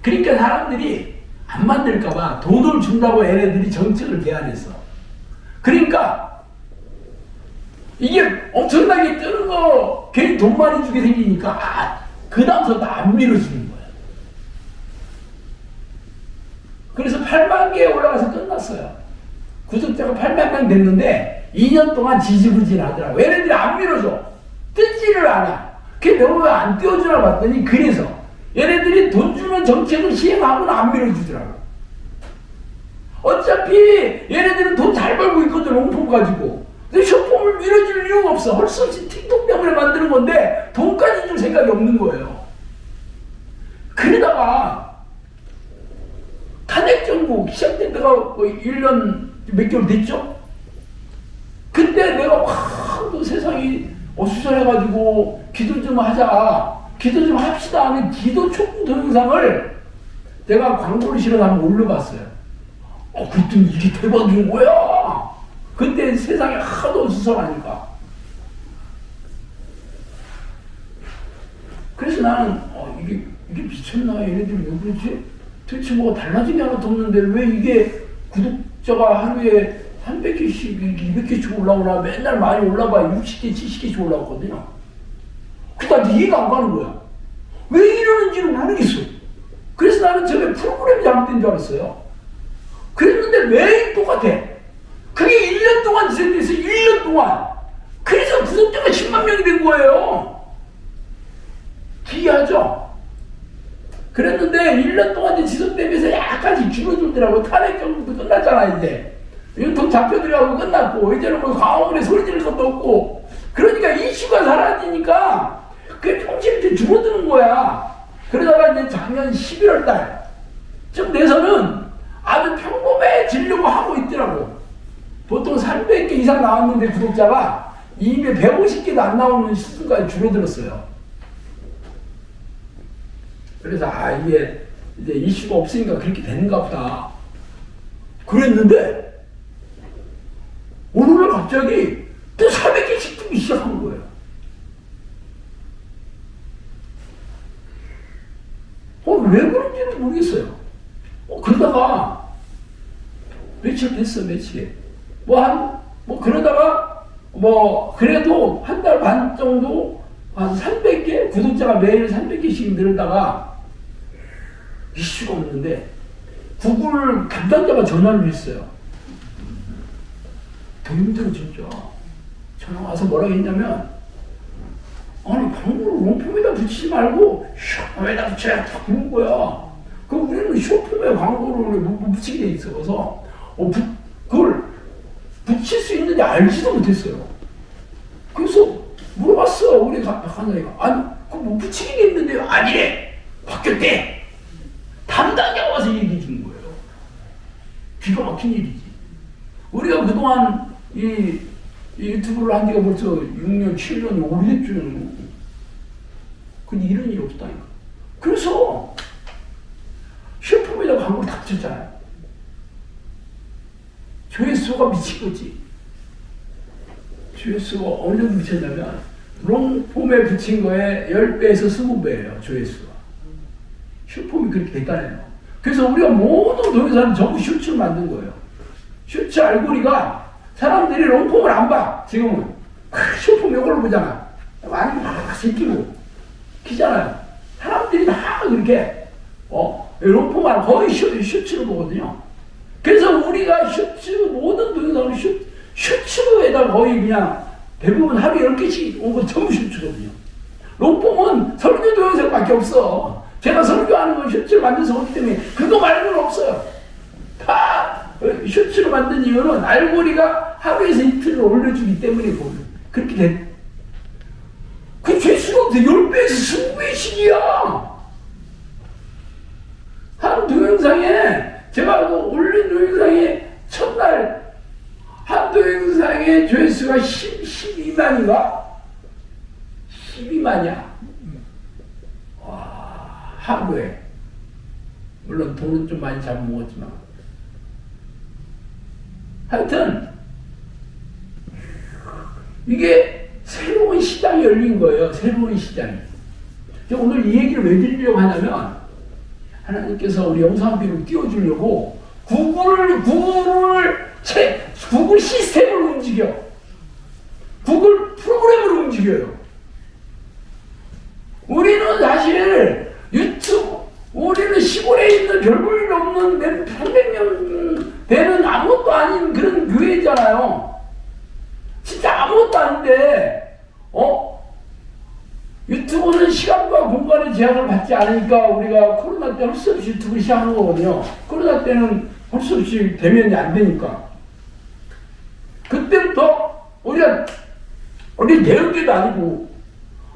그러니까 사람들이 안 만들까봐 돈을 준다고 얘네들이 정책을 제안했어. 그러니까 이게 엄청나게 뜨는 거 괜히 돈 많이 주게 생기니까 그 다음부터 안 밀어주는 거야. 그래서 8만 개에 올라가서 끝났어요. 구독자가 8만 명 됐는데 2년 동안 지지부진하더라고. 얘네들이 안 밀어줘. 뜨지를 않아. 그게 내가 왜 안 띄워주나 봤더니 그래서 얘네들이 돈 주는 정책을 시행하고는 안 밀어주더라고. 어차피 얘네들은 돈 잘 벌고 있거든, 롱폼 가지고. 근데 쇼폼을 밀어줄 이유가 없어. 할 수 없이 틱톡 때문에 만드는 건데 돈까지 줄 생각이 없는 거예요. 그러다가 탄핵정부 시작된 때가 1년 몇 개월 됐죠? 그때 내가 또 세상이 어수선해가지고 기도 좀 하자. 기도 좀 합시다 하는 기도 촉구 동영상을 내가 광고를 실어서 한번 올려봤어요. 그랬더니 이게 대박인 거야. 그때 세상이 하도 어수선하니까. 그래서 나는 이게 미쳤나? 얘네들이 왜 그러지? 도대체 뭐가 달라진 게 하나도 없는데 왜 이게 구독자가 하루에 300개씩, 200개씩 올라오나? 맨날 많이 올라봐. 60개, 70개씩 올라왔거든요. 그다음에 이해가 안 가는 거야. 왜 이러는지를 모르겠어. 그래서 나는 저게 프로그램이 잘못된 줄 알았어요. 그랬는데 매일 똑같아. 그게 1년 동안 지속돼서 1년 동안. 그래서 구독자가 10만 명이 된 거예요. 기이하죠? 그랬는데 1년 동안 지속되면서 약간씩 줄어들더라고. 탄핵 정부도 끝났잖아, 이제. 돈 잡혀들어가고 끝났고, 이제는 뭐 광화문에 소리 지를 것도 없고. 그러니까 이슈가 사라지니까 그게 조금씩 이렇게 줄어드는 거야. 그러다가 이제 작년 11월 달쯤 돼서는 아주 평범해지려고 하고 있더라고. 보통 300개 이상 나왔는데 구독자가 이미 150개도 안 나오는 수준까지 줄어들었어요. 그래서 이게 이제 이슈가 없으니까 그렇게 되는가 보다. 그랬는데 오늘날 갑자기 또 400개씩 뜨기 시작한 거예요. 왜 그런지는 모르겠어요. 그러다가 며칠 됐어, 며칠. 그러다가 그래도 한 달 반 정도 한 300개 구독자가 매일 300개씩 늘다가 이슈가 없는데 구글 담당자가 전화를 했어요. 더 힘들어 진짜. 전화 와서 뭐라고 했냐면 광고를 롱폼에다 붙이지 말고 쇼폼에다 붙여야 딱 그런 거야. 우리는 쇼폼에 광고를 못 붙이게 돼 있어서 그걸 붙일 수 있는지 알지도 못했어요. 그래서 물어봤어, 우리 박한사이가. 그거 못 붙이게 돼 있는데요. 아니래. 바뀌었대. 담당자가 와서 얘기해 준 거예요. 기가 막힌 일이지. 우리가 그동안 이 유튜브를 한 지가 벌써 6년, 7년이 오래됐죠. 근데 이런 일이 없다니까. 그래서 쇼폼에다 광고를 다 붙였잖아요. 조회수가 미친 거지. 조회수가 어느 정도 미쳤냐면 롱폼에 붙인 거에 10배에서 20배예요, 조회수가. 숏폼이 그렇게 대단해요. 그래서 우리가 모든 동영상은 전부 숏을 만든 거예요. 숏 알고리가 사람들이 롱폼을 안 봐, 지금은. 숏폼 이걸로 보잖아. 많이 막 새끼고. 시키잖아요. 사람들이 다 그렇게 로프만 거의 슈츠로 보거든요. 그래서 우리가 슈츠 모든 동영상을 슈츠에다 거의 그냥 대부분 하루에 10개씩 온 거 전부 슈츠거든요. 로펌은 설교 동영상밖에 없어. 제가 설교하는 건 슈츠를 만들어서 오기 때문에 그거 말고는 없어요. 다 슈츠로 만든 이유는 알고리가 하루에서 이틀을 올려주기 때문에 그렇게 된. 그 죄수가 10배에서 20배씩이야. 한 동영상에 제가 올린 동영상에 첫날 한 동영상의 조회수가 12만인가? 12만이야. 와, 하루에. 물론 돈은 좀 많이 잡아먹었지만. 하여튼 이게 새로운 시장이 열린 거예요. 새로운 시장이. 오늘 이 얘기를 왜 드리려고 하냐면 하나님께서 우리 영상비를 띄워주려고 구글 시스템을 움직여. 구글 프로그램을 움직여요. 우리는 사실 우리는 시골에 있는 별 볼 일 없는 300년 되는 아무것도 아닌 그런 교회잖아요. 진짜 아무것도 아닌데, 유튜브는 시간과 공간의 제한을 받지 않으니까 우리가 코로나 때 할 수 없이 유튜브를 시작한 거거든요. 코로나 때는 할 수 없이 대면이 안 되니까. 그때부터 우리 대형교도 아니고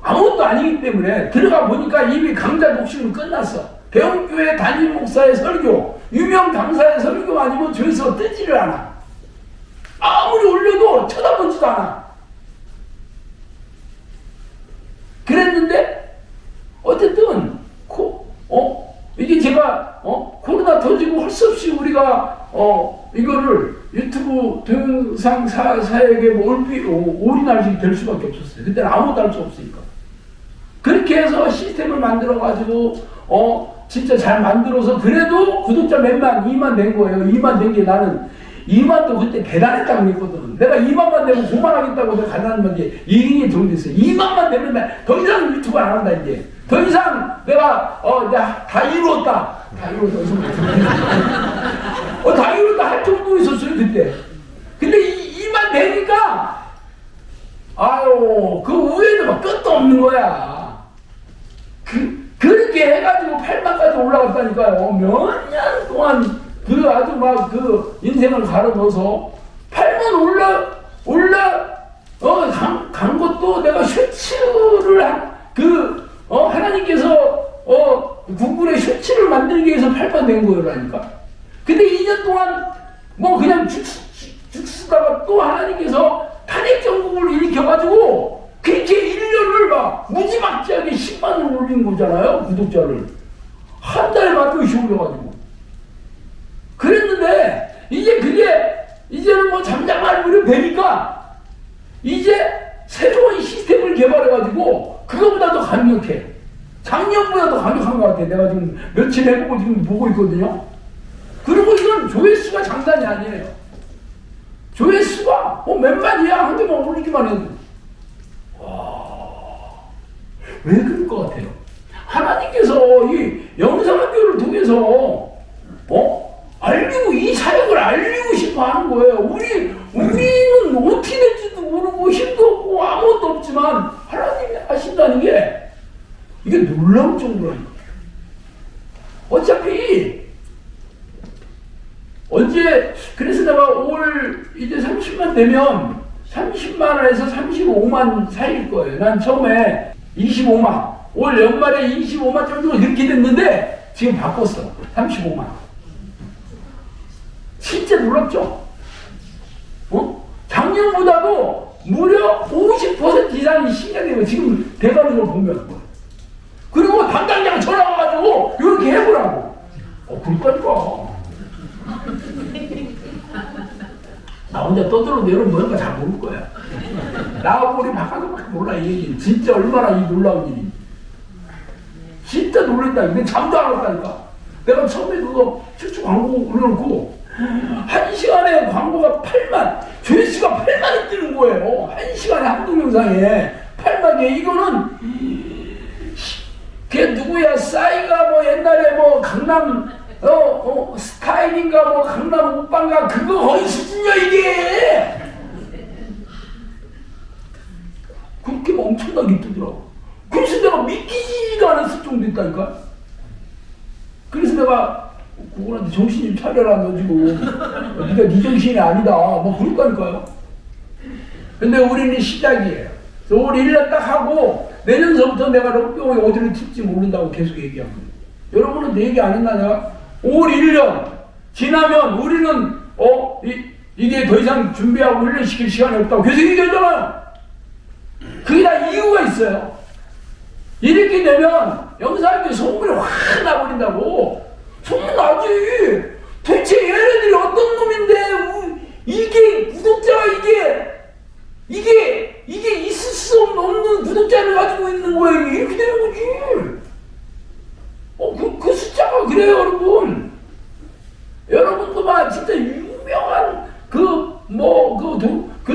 아무것도 아니기 때문에 들어가 보니까 이미 강좌 독식은 끝났어. 대형교회 담임 목사의 설교, 유명 강사의 설교 아니면 조회수가 뜨지를 않아. 아무리 올려도 쳐다보지도 않아. 그랬는데 어쨌든 이게 제가 코로나 터지고 할 수 없이 우리가 이거를 유튜브 동영상 사역에 올인할 될 수밖에 없었어요. 그때는 아무것도 할 수 없으니까. 그렇게 해서 시스템을 만들어가지고 진짜 잘 만들어서 그래도 구독자 몇만, 2만 된 거예요. 2만 된 게 나는 2만도 그때 대단했다고 했거든. 내가 2만만 되면 그만하겠다고 내가 가난한 건데 1인이 정됐어요. 2만만 되면 더 이상 유튜브 안 한다 이제. 더 이상 내가 다 이루었다. 다 이루었다 할 정도로 있었어요 그때. 근데 2만 되니까 그 후에는 막 끝도 없는 거야. 그렇게 해가지고 8만까지 올라갔다니까요. 몇 년 동안 아주 막 인생을 갈아넣어서 8만 간 것도 내가 슈츠를 하나님께서 구글에 슈츠를 만들기 위해서 8만 된 거라니까. 근데 2년 동안 그냥 죽 쓰다가 또 하나님께서 탄핵 정국을 일으켜가지고 그렇게 1년을 막 무지막지하게 10만을 올린 거잖아요. 구독자를 한 달에 만들어씩 올려가지고. 그랬는데 이제는 잠잠할 무렵 되니까 이제 새로운 시스템을 개발해가지고 그거보다 더 강력해. 작년보다 더 강력한 것 같아. 내가 지금 며칠 해보고 지금 보고 있거든요. 그리고 이건 조회수가 장난이 아니에요. 조회수가 몇만이야. 한 개만 올리기만 해도. 왜 그럴 것 같아요? 하나님께서 이 영상학교를 통해서 알리고 이 사역을 알리고 싶어 하는 거예요. 우리는 어떻게 될지도 모르고 힘도 없고 아무것도 없지만 하나님이 하신다는 게 이게 놀라운 정도라니까. 어차피 그래서 내가 올 이제 30만 되면 30만원에서 35만 사이일 거예요. 난 처음에 25만, 올 연말에 25만 정도 이렇게 됐는데 지금 바꿨어. 35만. 진짜 놀랍죠? 작년보다도 무려 50% 이상이 신경되고 지금 돼가는 걸 보면. 그리고 담당자가 전화 와가지고 이렇게 해보라고. 그러니까. 나 혼자 떠들어도 여러분 뭔가 잘 모를 거야. 나하고 우리 바깥에밖에 몰라 이 얘기는. 진짜 얼마나 이 놀라운 일인지. 진짜 놀랬다. 근데 잠도 안 왔다니까. 내가 처음에 그거 슈츠 광고 올려놓고 1시간에 광고가 8만, 조회수가 8만이 뜨는 거예요. 1시간에 한 동영상에 8만에. 이거는 걔 누구야? 싸이가 뭐 옛날에 뭐 강남 스타일인가 뭐 강남 오빠인가 그거 거의 수준이야 이게. 그렇게 엄청나게 뜨더라고. 그래서 내가 믿기지도 않았을 정도 있다니까. 그래서 내가 그분한테 정신 좀 차려라 너 지금 네가 네 정신이 아니다 뭐 그랬다니까요. 근데 우리는 시작이에요. 그래서 올 1년 딱 하고 내년서부터 내가 럭비공이 어디를 튈지 모른다고 계속 얘기하고 여러분은 내 얘기 안 했나 내가? 올 1년 지나면 우리는 이게 더 이상 준비하고 훈련시킬 시간이 없다고 계속 얘기하잖아요. 그게 다 이유가 있어요. 이렇게 되면 영상에 소문이 확 나버린다고. 소문 나지. 도대체 얘네들이 어떤 놈인데 이게 구독자가 이게 있을 수 없는 구독자를 가지고 있는 거예요. 이렇게 되는 거지. 그 숫자가 그래요 여러분. 여러분도 막 진짜 유명한 그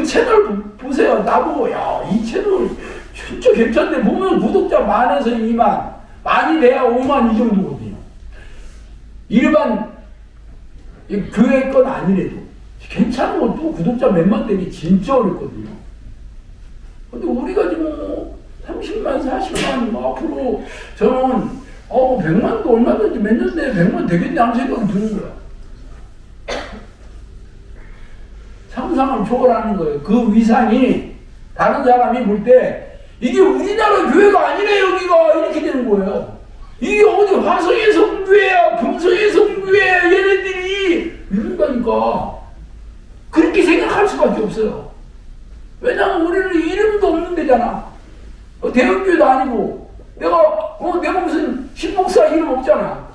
채널 보세요. 나보고 야 이 채널 진짜 괜찮네. 보면 구독자 만에서 2만 많이 돼야 5만 이 정도거든요. 일반 교회 건 아니래도 괜찮은 것도 구독자 몇만 되기 진짜 어렵거든요. 근데 우리가 지금 30만 40만 앞으로 저는 100만도 얼마든지 몇 년 내에 100만 되겠네 하는 생각이 드는 거야. 상상을 초월하는 거예요. 그 위상이 다른 사람이 볼 때 이게 우리나라 교회가 아니네 여기가 이렇게 되는 거예요. 이게 어디 화성의 성교회야 금성의 성교회야 얘네들이 이런다니까. 그렇게 생각할 수밖에 없어요. 왜냐면 우리는 이름도 없는 데잖아. 대형교회도 아니고 내가 무슨 신목사 이름 없잖아.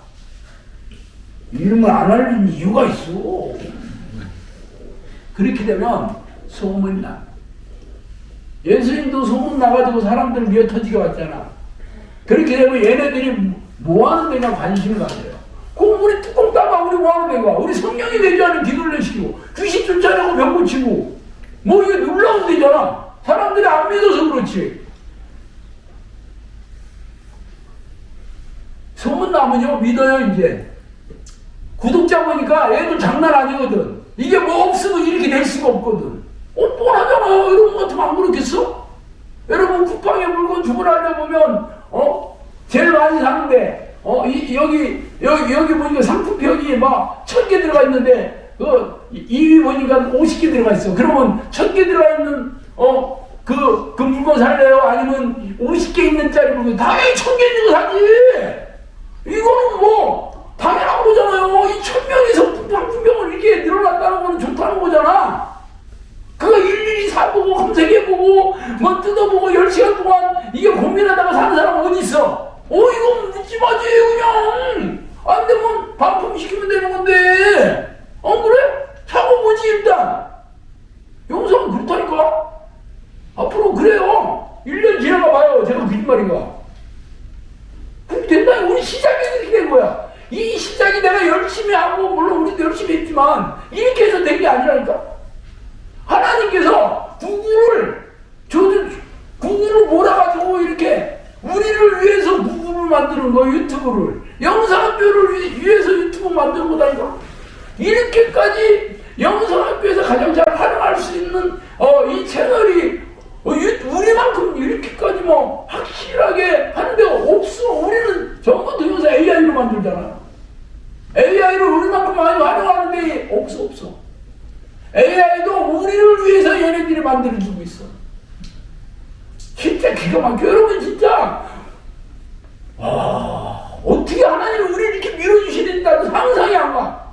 이름을 안 알리는 이유가 있어. 그렇게 되면 소문이 나. 예수님도 소문 나가지고 사람들 미어 터지게 왔잖아. 그렇게 되면 얘네들이 뭐 하는 데냐 관심을 가져요. 그럼 우리 뚜껑 따봐 우리 뭐 하는 데가. 우리 성령이 되지 않은 기도를 시키고 귀신 쫓아내고 병 고치고 뭐 이게 놀라운 데잖아. 사람들이 안 믿어서 그렇지. 소문 나면요 믿어요 이제. 구독자 보니까 얘도 장난 아니거든. 이게 뭐 없으면 이렇게 될 수가 없거든. 뻔하잖아. 여러분 같으면 안 그렇겠어? 여러분 쿠팡에 물건 주문하려 보면 제일 많이 사는데 여기 보니까 상품평이 막 1000개 들어가 있는데 2위 보니까 50개 들어가 있어. 그러면 1000개 들어가 있는 그 물건 살래요? 아니면 50개 있는 짜리 물건 당연히 1000개 있는 거 사지. 이거는 뭐 당연한 거잖아요. 이 1000명이 상품평을 이렇게 늘어났다는 거는 좋다는 거잖아. 그거 일일이 사보고 검색해보고 뭐 뜯어보고 10시간 동안 이게 고민하다가 사는 사람 어디 있어? 이건 묻지 마지 그냥. 안 되면 반품시키면 되는 건데. 그래? 사고 보지 일단. 영상은 그렇다니까. 앞으로 그래요. 1년 지나가 봐요. 제가 거짓말인가. 그렇게 된다. 우리 시작이 이렇게 된 거야. 이 시작이 내가 열심히 하고 물론 우리도 열심히 했지만 이렇게 해서 된 게 아니라니까. 하나님께서 구글을 몰아가지고 이렇게 우리를 위해서 구글을 만드는 거, 유튜브를 영상학교를 위해서 유튜브 만드는 거다니까. 이렇게까지 영상학교에서 가장 잘 활용할 수 있는 이 채널이 우리만큼 이렇게까지 뭐 확실하게 하는 데가 없어. 우리는 전부 동영상 AI로 만들잖아. AI를 우리만큼 많이 활용하는 데 없어. AI도 우리를 위해서 얘네들이 만들어주고 있어. 진짜 기가 막혀. 여러분 진짜 어떻게 하나님이 우리를 이렇게 밀어주시는다도 상상이 안 가.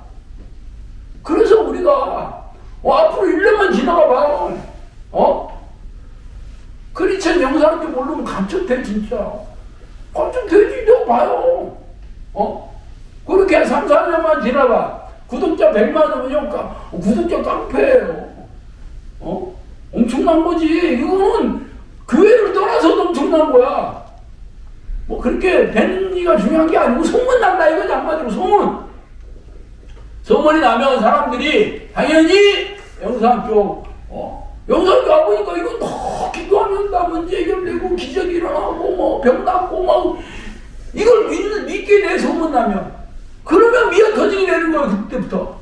그래서 우리가 앞으로 1년만 지나가 봐요. 크리스천 영상학교 모르면 감춰돼 진짜. 감춰되지. 너 봐요. 그렇게 한 3, 4년만 지나봐. 구독자 100만원이면 구독자 깡패예요. 엄청난 거지. 이거는 교회를 떠나서도 엄청난 거야. 뭐 그렇게 되는 이가 중요한 게 아니고 소문 난다 이거지. 한마디로 소문이 나면 사람들이 당연히 영상학교 영상학교 와보니까 이거 다 기도하면 다 문제 해결되고 기적이 일어나고 뭐 병 낫고 막 이걸 믿게 돼, 소문나면. 그러면 미어 터지게 되는 거예요, 그때부터.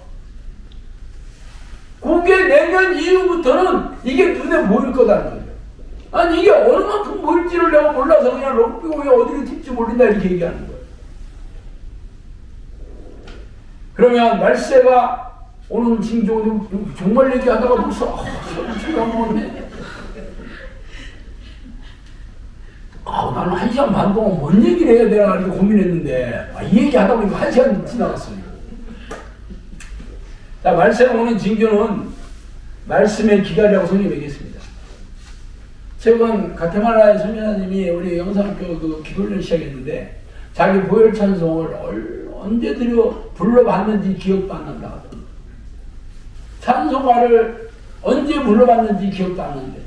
그게 내년 이후부터는 이게 눈에 보일 거다는 거죠. 아니, 이게 어느 만큼 보일지를 내가 몰라서 그냥 럭비공이 어디로 튈지 모른다, 이렇게 얘기하는 거예요. 그러면 말세가 오는 징조, 정말 얘기하다가 벌써, 술을 먹었네. 나는 1시간 반 동안 뭔 얘기를 해야 되나 이렇게 고민했는데, 이 얘기 하다 보니까 1시간 지나갔어요. 자, 말세가 오는 징조는 말씀의 기다리라고 성경이 얘기했습니다. 최근 가테말라의 선교사님이 우리 영상교 그 기도를 시작했는데, 자기 보혈 찬송을 언제 불러봤는지 기억도 안 난다 하더라고요. 찬송가를 언제 불러봤는지 기억도 안 나는데,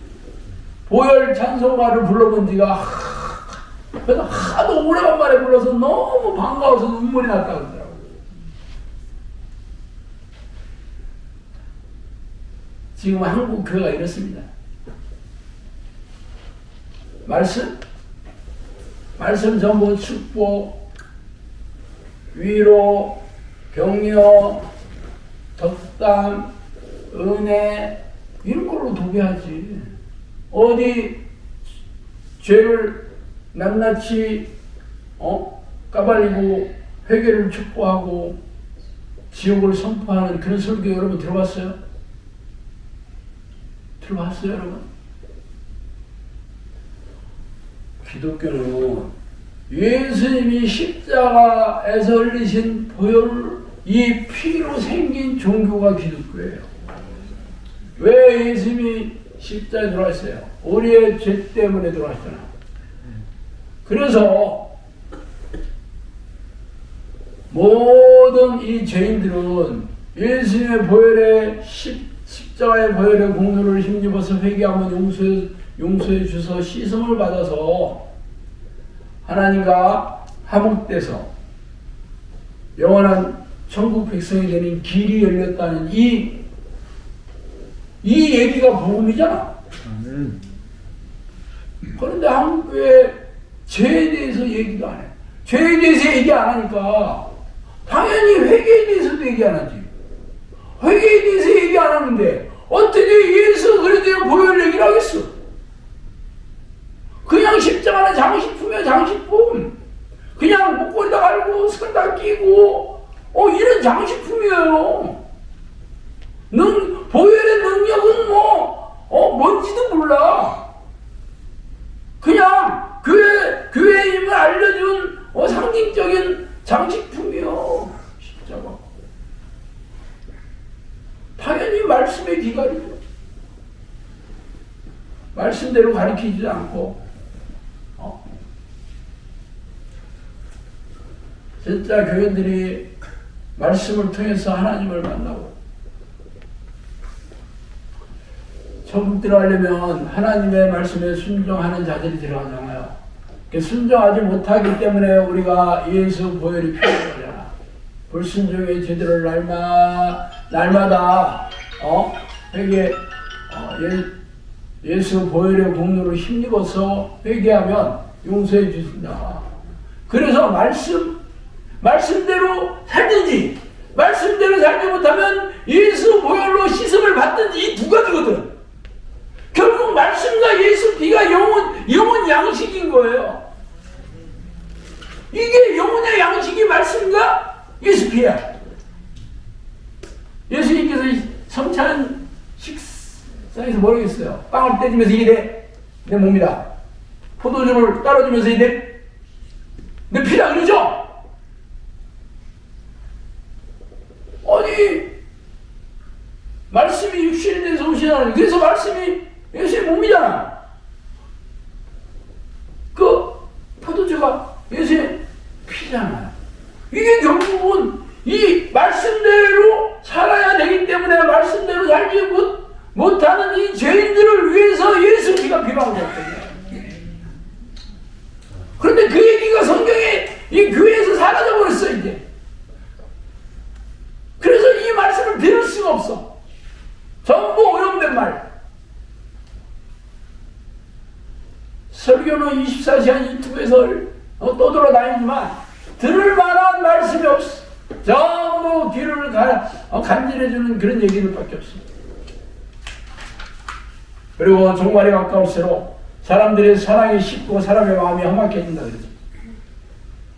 보혈 찬송가를 불러본 지가 그래서 하도 오래간만에 불러서 너무 반가워서 눈물이 났다 그러더라고요. 지금 한국 교회가 이렇습니다. 말씀 전부 축복, 위로, 격려, 덕담, 은혜 이런 걸로 도배하지. 어디 죄를 낱낱이 까발리고 회개를 촉구하고 지옥을 선포하는 그런 설교 여러분 들어봤어요? 들어봤어요, 여러분? 기독교는 예수님이 십자가에서 흘리신 보혈, 이 피로 생긴 종교가 기독교예요. 왜 예수님이 십자가에 들어왔어요? 우리의 죄 때문에 들어왔잖아. 그래서 모든 이 죄인들은 예수님의 보혈의 십자가의 보혈의 공로를 힘입어서 회개하면 용서해 주셔서 씻음을 받아서 하나님과 화목돼서 영원한 천국 백성이 되는 길이 열렸다는 이 얘기가 복음이잖아. 그런데 한국교회 죄에 대해서 얘기도 안 해. 죄에 대해서 얘기 안 하니까 당연히 회개에 대해서도 얘기 안 하지. 회개에 대해서 얘기 안 하는데 어떻게 예수 그리스도의 보혈 얘기를 하겠어? 그냥 십자가는 장식품이야, 장식품. 그냥 목걸이다 갈고 선다 끼고 이런 장식품이에요. 보혈의 능력은 뭔지도 몰라. 그냥 교회의 힘을 알려준 상징적인 장식품이요, 십자가. 당연히 말씀의 기갈이죠. 말씀대로 가르치지 않고, 진짜 교인들이 말씀을 통해서 하나님을 만나고, 천국 들어가려면 하나님의 말씀에 순종하는 자들이 들어가잖아요. 순종하지 못하기 때문에 우리가 예수 보혈이 필요한 거잖아. 불순종의 죄들을 날마다 회개, 예수 보혈의 공로를 힘입어서 회개하면 용서해 주신다. 그래서 말씀대로 살든지 말씀대로 살지 못하면 예수 보혈로 씻음을 받든지 이 두 가지거든. 결국 말씀과 예수 피가 영혼 양식인 거예요. 이게 영혼의 양식이 말씀과 예수 피야. 예수님께서 성찬 식사에서 뭐라고 했어요? 빵을 떼주면서 이게 내 몸이다. 포도주를 따라주면서 이게 내 피다 그러죠? 아니 말씀이 육신이 돼서 오신 하나님, 그래서 말씀이 예수의 몸이잖아. 그 포도주가 예수의 피잖아. 이게 결국은 이 말씀대로 살아야 되기 때문에 말씀대로 살지 못하는 이 죄인들을 위해서 예수 피가 필요한 거거든요. 그런데 그 얘기가 성경에 이 교회에서 사라져버렸어 이제. 그래서 이 말씀을 들을 수가 없어. 전부 오염된 말. 설교는 24시간 유튜브에서 떠돌아다니지만 들을 만한 말씀이 없어. 전부 귀를 간질해주는 그런 얘기들밖에 없어. 그리고 종말에 가까울수록 사람들의 사랑이 식고 사람의 마음이 험악해진다 그러죠.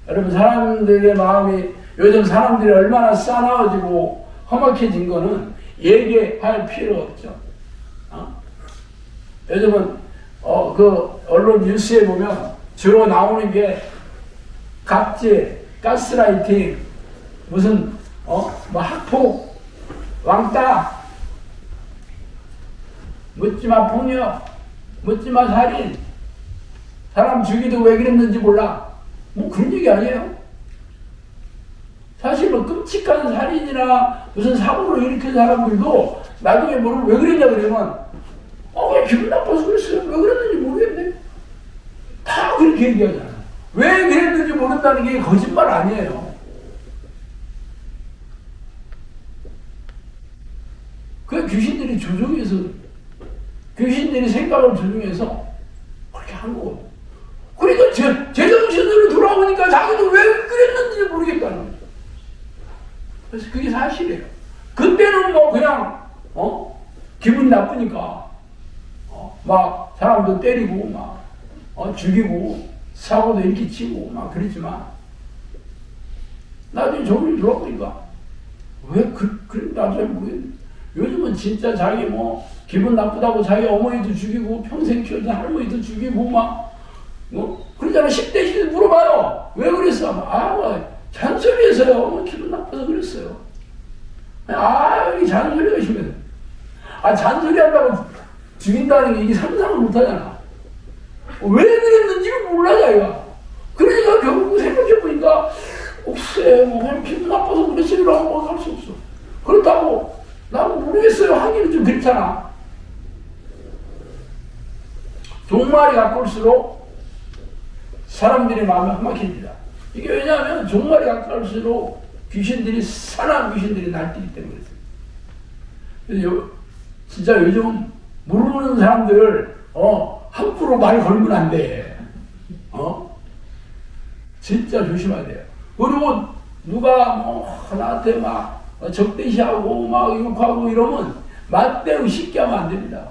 여러분, 사람들의 마음이, 요즘 사람들이 얼마나 싸나워지고 험악해진 거는 얘기할 필요가 없죠. 요즘은 그 언론 뉴스에 보면 주로 나오는 게 갑질, 가스라이팅, 무슨 뭐 학폭, 왕따, 묻지마 폭력, 묻지마 살인, 사람 죽이도 왜 그랬는지 몰라. 뭐 그런 얘기 아니에요. 사실 뭐 끔찍한 살인이나 무슨 사고를 일으킨 사람들도 나중에 뭐를 왜 그랬냐 그러면 왜 기분 나빠서 그랬어요. 왜 그랬는지 모르겠네. 다 그렇게 얘기하잖아. 왜 그랬는지 모른다는 게 거짓말 아니에요. 그 귀신들이 조종해서, 귀신들이 생각을 조종해서 그렇게 한 거거든. 그러니까 제정신으로 돌아오니까 자기도 왜 그랬는지 모르겠다는 거죠. 그래서 그게 사실이에요. 그때는 뭐 그냥 기분 나쁘니까 막 사람도 때리고 막 죽이고 사고도 일으키고 막 그랬지만 나중에 정신이 돌아보니까 왜 그래 나중에 모르겠네. 요즘은 진짜 자기 뭐 기분 나쁘다고 자기 어머니도 죽이고 평생 키워준 할머니도 죽이고 막 그러잖아. 10대 시대 물어봐요. 왜 그랬어? 뭐 잔소리해서요. 뭐 기분 나빠서 그랬어요. 여기 잔소리가 심해서. 잔소리 한다고 죽인다는 게 이게 상상을 못 하잖아. 왜 그랬는지를 몰라, 자기가. 그러니까 결국 생각해보니까, 글쎄, 뭐, 그냥 기분 나빠서 그랬어요. 라고 할 수 없어. 그렇다고, 나는 모르겠어요. 하기는 좀 그렇잖아. 종말이 가까울수록 사람들의 마음이 험악해집니다. 이게 왜냐하면 종말이 가까울수록 귀신들이, 사나운 귀신들이 날뛰기 때문에 그래서 진짜 요즘 모르는 사람들 함부로 말 걸면 안 돼. 진짜 조심해야 돼요. 그리고 누가 나한테 막 적대시하고 막 욕하고 이러면 맞대응 쉽게 하면 안 됩니다.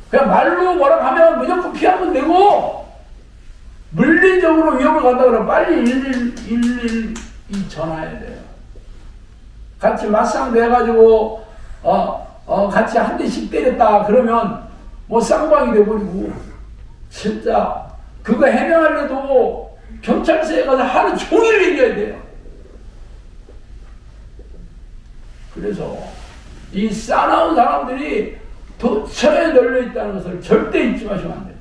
그냥 말로 뭐라 하면 무조건 피하면 되고, 물리적으로 위협을 간다 그러면 빨리 112 전화해야 돼요. 같이 맞상대 해가지고 같이 한 대씩 때렸다 그러면 뭐 쌍방이 돼버리고, 진짜 그거 해명하려도 경찰서에 가서 하루 종일 얘기해야 돼요. 그래서 이 싸나운 사람들이 도처에 널려 있다는 것을 절대 잊지 마시면 안 돼요.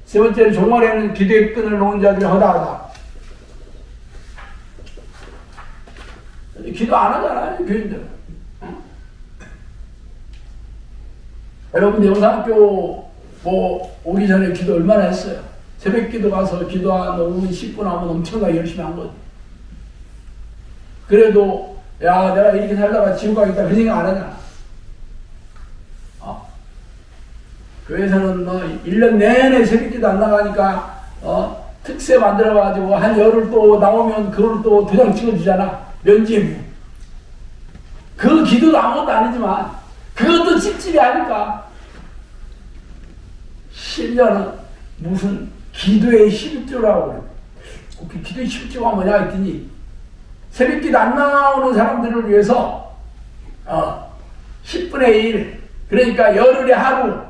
세 번째는 종말에는 기도의 끈을 놓은 자들이 허다하다. 기도 안 하잖아요, 교인들. 여러분, 영상학교 오기 전에 기도 얼마나 했어요? 새벽 기도 가서 기도 한 5분, 10분 하면 엄청나게 열심히 한 거지. 그래도, 내가 이렇게 살다가 지옥 가겠다, 그 생각 안 하잖아. 교회에서는 1년 내내 새벽 기도 안 나가니까, 특세 만들어가지고 한 열흘 또 나오면 그걸 또 도장 찍어주잖아. 면죄부. 그 기도도 아무것도 아니지만 그것도 찝찝이 하니까. 신령은 무슨 기도의 11조라고 그래. 그 기도의 11조가 뭐냐 했더니 새벽 기도 안 나오는 사람들을 위해서 10분의 1, 그러니까 열흘에 하루,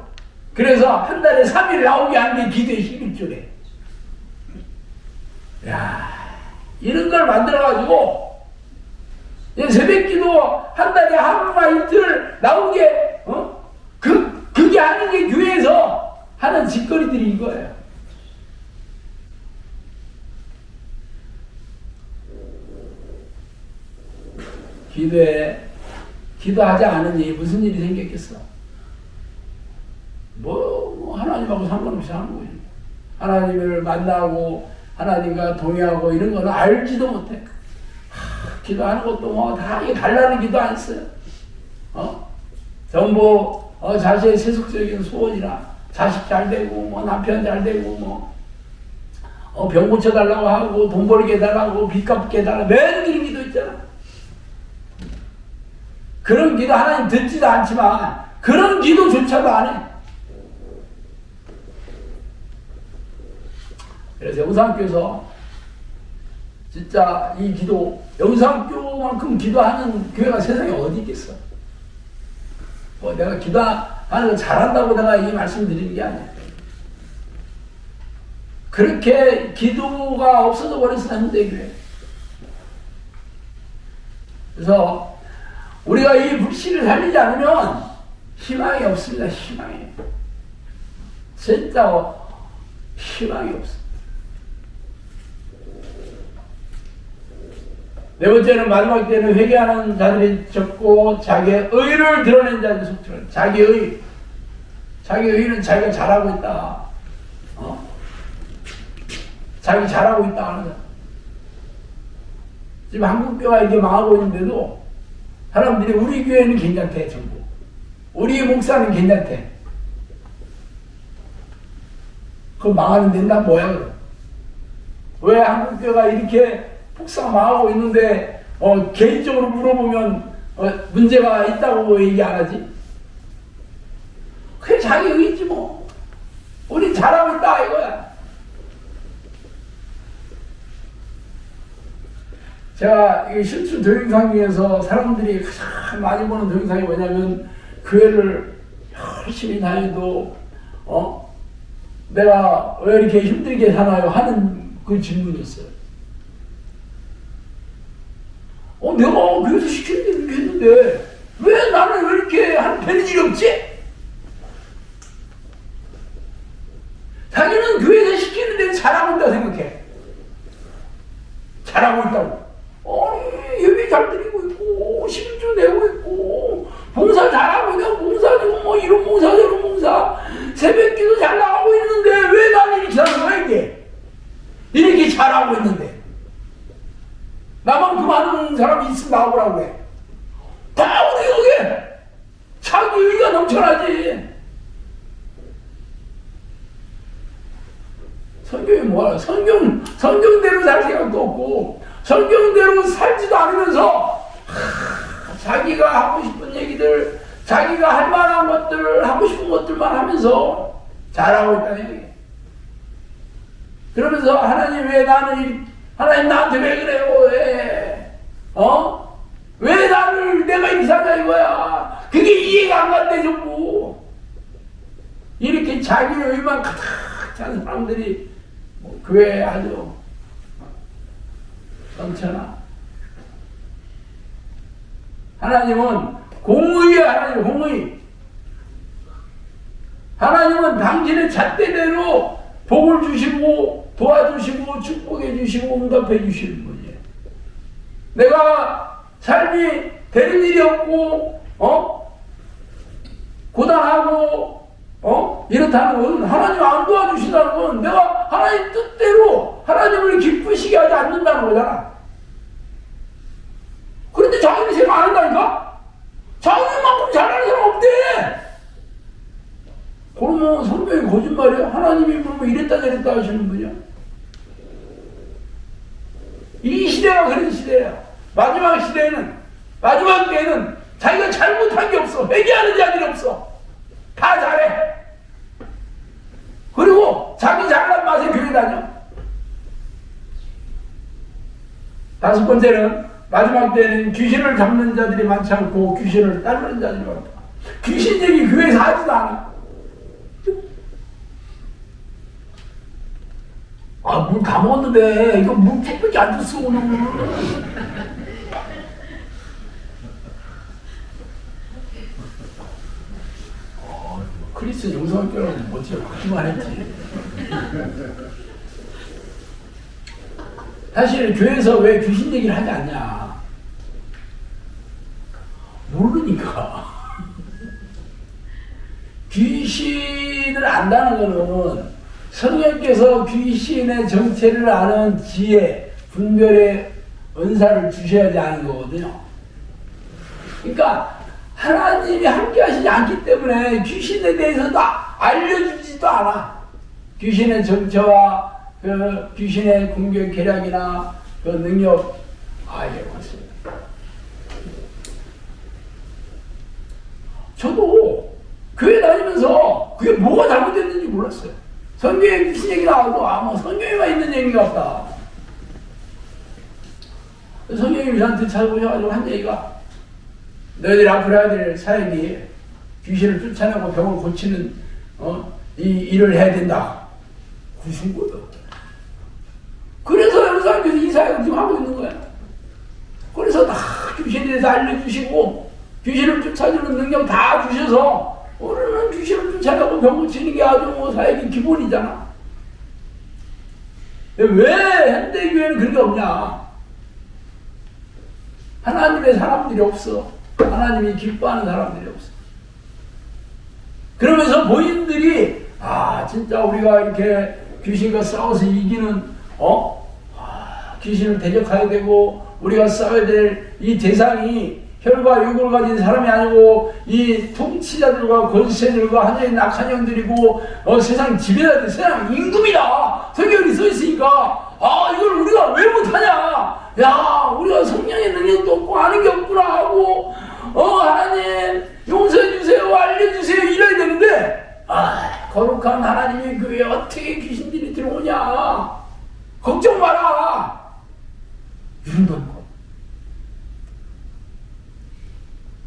그래서 한 달에 3일 나오게 하는 게 기도의 11조래. 이런 걸 만들어가지고 새벽 기도 한 달에 하루나 이틀 나오게 그게 하는 게 교회에서 하는 짓거리들이 이거예요. 기도하지 않으니 무슨 일이 생겼겠어? 뭐 하나님하고 상관없이 하는 거지. 하나님을 만나고 하나님과 동의하고 이런 거는 알지도 못해. 기도하는 것도 다 이게 달라는 기도 안 했어요. 전부 자신의 세속적인 소원이나 자식 잘 되고 뭐 남편 잘 되고 뭐 병 고쳐달라고 하고 돈 벌게 해달라고 빚 갚게 해달라고 매일 기도 있잖아. 그런 기도 하나님 듣지도 않지만 그런 기도조차도 안 해. 그래서 영상교에서 진짜 이 기도, 영상교만큼 기도하는 교회가 세상에 어디 있겠어? 뭐 내가 기도하는 거 잘한다고 내가 이 말씀 드리는 게 아니야. 그렇게 기도가 없어져 버렸어, 현대 교회. 그래서 우리가 이 불씨를 살리지 않으면 희망이 없습니다. 희망이. 진짜 희망이 없어. 네 번째는 마지막 때는 회개하는 자들이 적고 자기의 의를 드러낸 자들이 속출한다. 자기의 의는 자기가 잘하고 있다. 자기 잘하고 있다 하는 거야. 지금 한국교회가 이렇게 망하고 있는데도 사람들이 우리 교회는 괜찮대 전부. 우리 목사는 괜찮대. 그럼 망하는 데는 난 뭐야 그럼? 왜 한국교회가 이렇게 폭삭 망하고 있는데 개인적으로 물어보면 문제가 있다고 얘기 안 하지? 그게 자기 의지 뭐. 우리 잘하고 있다 이거야. 제가 이 실수 동영상에서 사람들이 가장 많이 보는 동영상이 뭐냐면 교회를 열심히 다녀도 내가 왜 이렇게 힘들게 사나요? 하는 그 질문이었어요. 내가 교회에서 시키는 게 이렇게 했는데 왜 나는 왜 이렇게 되는 일이 없지? 자기는 교회에서 시키는 데는 잘하고 있다고 생각해. 잘하고 있다고. 예배 잘 드리고 있고 11조 내고 있고 봉사 잘하고 있고 봉사지고 뭐 이런 봉사 저런 봉사 새벽기도 잘 나가고 있는데 왜 나는 이렇게 하는 거야 이게? 이렇게 잘하고 있는데 나만 그 많은 사람이 있으면 나오라고 해. 다 우리 여기 자기 의가 넘쳐나지. 성경이 뭐야? 성경대로 살 생각도 없고 성경대로 살지도 않으면서 자기가 하고 싶은 얘기들, 자기가 할 만한 것들, 하고 싶은 것들만 하면서 잘하고 있다는 얘기. 그러면서 하나님 하나님 나한테 왜 그래요? 왜 나를 내가 이렇게 사냐 이거야. 그게 이해가 안 간대 전부. 이렇게 자기 의만 가득 찬 사람들이 교회에 아주 넘쳐나. 하나님은 공의의 하나님, 공의. 하나님은 당신의 잣대대로 복을 주시고 도와주시고 축복해 주시고 응답해 주시는 분이에요. 내가 삶이 되는 일이 없고 고단하고 이렇다는 건 하나님 안 도와주시다는 건 내가 하나님 뜻대로 하나님을 기쁘시게 하지 않는다는 거잖아. 그런데 자기는 생각 안 한다니까? 자기만큼 잘하는 사람 없대. 그러면 성경이 거짓말이야? 하나님이 그러면 이랬다 저랬다 하시는 분이야? 이 시대가 그런 시대야. 마지막 시대에는, 마지막 때에는 자기가 잘못한 게 없어. 회개하는 자들이 없어. 다 잘해. 그리고 자기 잘난 맛에 교회 다녀. 다섯 번째는 마지막 때는 귀신을 잡는 자들이 많지 않고 귀신을 따르는 자들이 많다. 귀신 얘기 교회에서 하지도 않아. 물 다 먹었는데 이거 물 조금밖에 안 줬어 오늘. 크리스천 영성학교는 멋지게 받기만 했지. 사실 교회에서 왜 귀신 얘기를 하지 않냐? 모르니까. 귀신을 안다는 것은 성령께서 귀신의 정체를 아는 지혜, 분별의 은사를 주셔야지 하는 거거든요. 그러니까 하나님이 함께 하시지 않기 때문에 귀신에 대해서도 알려주지도 않아. 귀신의 정체와 그 귀신의 공격 계략이나 그 능력 아예 없습니다. 저도 교회 다니면서 그게 뭐가 잘못됐는지 몰랐어요. 성경에 무슨 얘기 나와도 뭐 성경에만 있는 얘기 같다. 성경이 저한테 찾아보셔가지고 한 얘기가 너희들이 앞으로 해야 될 사역이 귀신을 쫓아내고 병을 고치는 이 일을 해야 된다. 무슨 거다. 그래서 여러분께서 이 사역을 지금 하고 있는 거야. 그래서 다 귀신에 대해서 알려주시고 귀신을 쫓아주는 능력 다 주셔서 우리는 귀신을 쫓아내고 병 고치는 게 아주 뭐 사역의 기본이잖아. 왜 현대교회는 그런 게 없냐? 하나님의 사람들이 없어. 하나님이 기뻐하는 사람들이 없어. 그러면서 본인들이 진짜 우리가 이렇게 귀신과 싸워서 이기는 귀신을 대적해야 되고 우리가 싸워야 될 이 대상이 혈과 육을 가진 사람이 아니고 이 통치자들과 권세들과 하늘의 낙한 영들이고 세상 지배자들, 세상 임금이다. 성경이 써 있으니까 이걸 우리가 왜 못하냐? 야, 우리가 성령의 능력도 없고 아는 게 없구나 하고 하나님 용서해 주세요, 알려주세요 이래야 되는데 거룩한 하나님의 교회에 어떻게 귀신들이 들어오냐? 걱정 마라. 이런다는 거.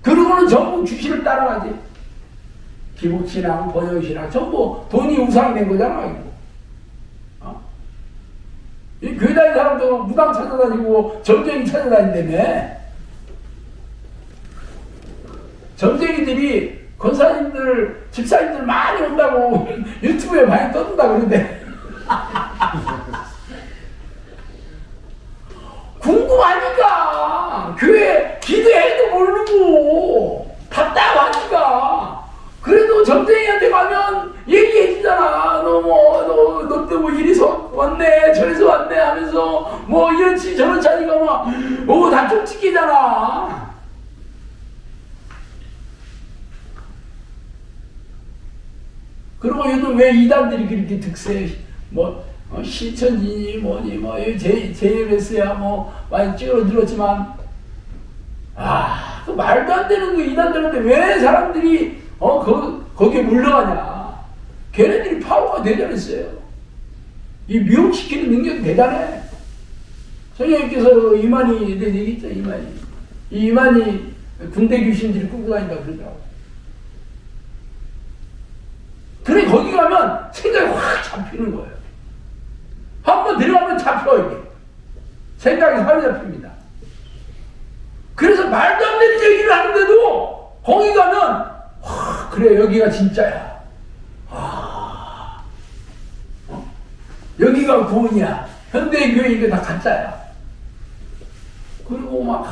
그러고는 전부 귀신을 따라가지. 기복신앙, 번영신앙 전부 돈이 우상이 된 거잖아. 이거. 이 교회 다니는 사람들은 무당 찾아다니고 점쟁이 찾아다닌다며. 점쟁이들이 권사님들, 집사님들 많이 온다고 유튜브에 많이 떠든다 그러는데 궁금하니까 교회 기도해도 모르고 답답하니까 그래도 점쟁이한테 가면 얘기해 주잖아. 너 때문에 이리서 왔네 저리서 왔네 하면서 뭐 이렇지 저렇지 하니까 막 다 쪽집기잖아. 그리고 요즘 왜 이단들이 그렇게 득세 신천지니 JMS야 많이 찌그러들었지만 그 말도 안 되는 거 이단들한테 왜 사람들이 거기에 물러가냐. 걔네들이 파워가 대단했어요. 이 미혹시키는 능력이 대단해. 성령님께서 이만희에 대해 얘기했죠. 이만희 군대 귀신들이 끌고 다닌다 그러더라고. 그래 거기 가면 생각이 확 잡히는 거예요. 한번 들어가면 잡혀 이게. 생각이 사로잡힙니다. 그래서 말도 안 되는 얘기를 하는데도 거기 가면 그래 여기가 진짜야. 여기가 구원이야. 현대교회 이게 다 가짜야. 그리고 막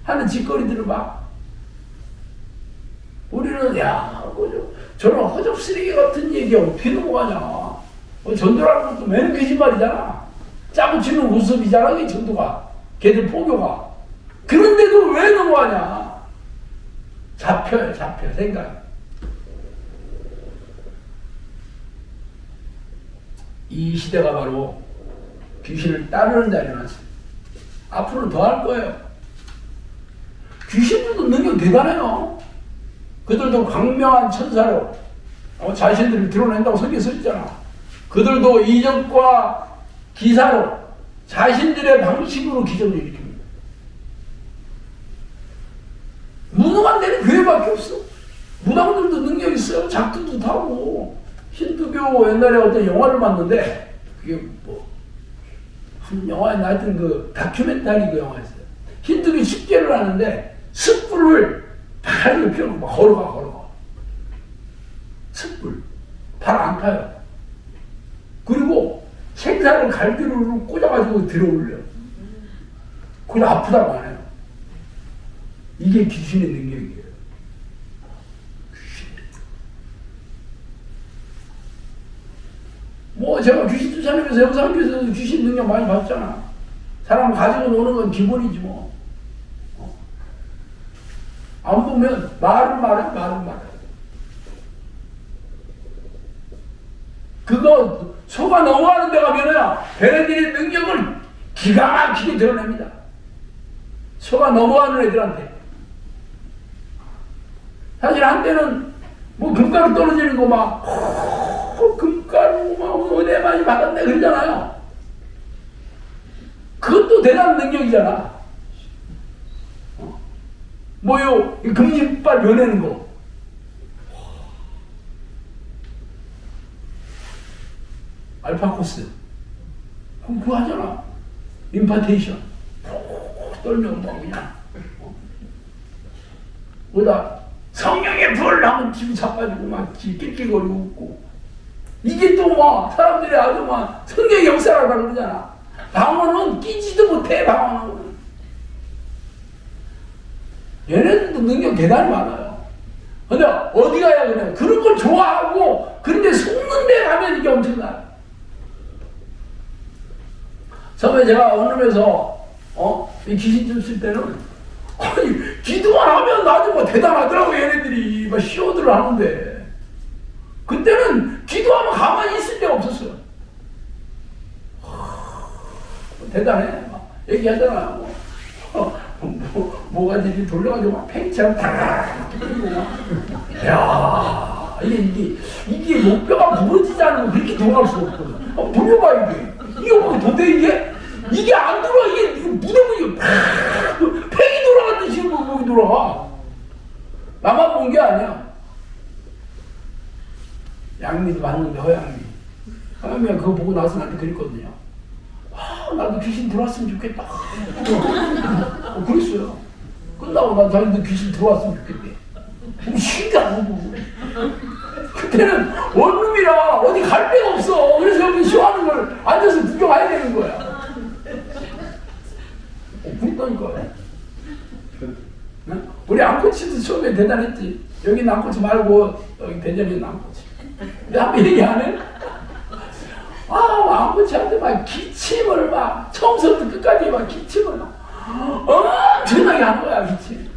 하는 짓거리들을 막 우리는 저런 허접 쓰레기 같은 얘기 어떻게 넘어가냐. 전도라는 것도 맨 거짓말이잖아. 짜고 치는 우습이잖아. 이 전도가. 걔들 포교가. 그런데도 왜 넘어가냐. 잡혀 생각. 이 시대가 바로 귀신을 따르는 자리라서 앞으로는 더 할 거예요. 귀신들도 능력 대단해요. 그들도 광명한 천사로 자신들을 드러낸다고 성경에 써있잖아. 그들도 이적과 기사로 자신들의 방식으로 기적을 일으킵니다. 무능한 데는 교회밖에 없어. 무당들도 능력 있어요. 작두도 타고. 힌두교 옛날에 어떤 영화를 봤는데 그게 한 영화에 나왔던 그 다큐멘터리 그 영화였어요. 힌두교 축제를 하는데 숯불을 팔을 펴놓고 막 걸어가. 숯불. 발 안 타요. 그리고 생사를 갈기로 꽂아가지고 들어올려. 그걸 아프다고 안 해요. 이게 귀신의 능력이에요. 제가 귀신 쫓아내면서 영상교에서도 귀신 능력 많이 봤잖아. 사람 가지고 노는 건 기본이지 뭐. 안 보면 말은 말해. 그거 소가 넘어가는 데 가면은 베네들의 능력을 기가 막히게 드러냅니다. 소가 넘어가는 애들한테. 사실 한때는 뭐 금가루 떨어지는 거 막 금가루 막 은혜 많이 받았네 그러잖아요. 그것도 대단한 능력이잖아. 뭐요? 금이빨 변하는 거. 알파코스. 그럼 그거 하잖아. 임파테이션. 떨면 뭐 그냥. 뭐다. 성령의 불을 하면 집이 자빠지고 막 낄낄거리고 웃고. 이게 또 막 사람들이 아주 막 성령의 역사라고 그러잖아. 방언은 끼지도 못해, 방언은. 얘네들도 능력 대단히 많아요. 근데 어디 가야 그래? 그런 걸 좋아하고, 그런데 속는 데 가면 이게 엄청나요. 처음에 제가 원룸에서, 이 귀신 좀 쓸 때는, 아니, 기도만 하면 나도 뭐 대단하더라고, 얘네들이. 막 쇼들을 하는데. 그때는 기도하면 가만히 있을 데가 없었어요. 대단해. 막 얘기하잖아. 뭐가지 돌려가지고 막 팽창 탁 뚫리고 막. 야, 이게 목뼈가 부러지지 않으면 그렇게 돌아갈 수가 없거든. 불려봐 이게 뭐 도대 이게 안 돌아. 이게 무덤이 팽이 돌아갔듯이 목이 돌아가. 나만 본 게 아니야. 양미도 봤는데 허양미가 그거 보고 나서 나한테 그랬거든요. 나도 귀신 들어왔으면 좋겠다. 그랬어요. 끝나고 난 자기도 귀신 들어왔으면 좋겠대. 신기하고. 그때는 원룸이라 어디 갈 데가 없어. 그래서 여기 쇼하는 걸 앉아서 구경해야 되는 거야. 그랬다니까요. 우리 안코치도 처음에 대단했지. 여기는 안코치 말고 여기 대전에는 안코치. 근데 한번 얘기 안 해? 안코치한테 막 기침을 막 처음부터 끝까지 막 기침을 막 엄청나게 하는 거야. 기침.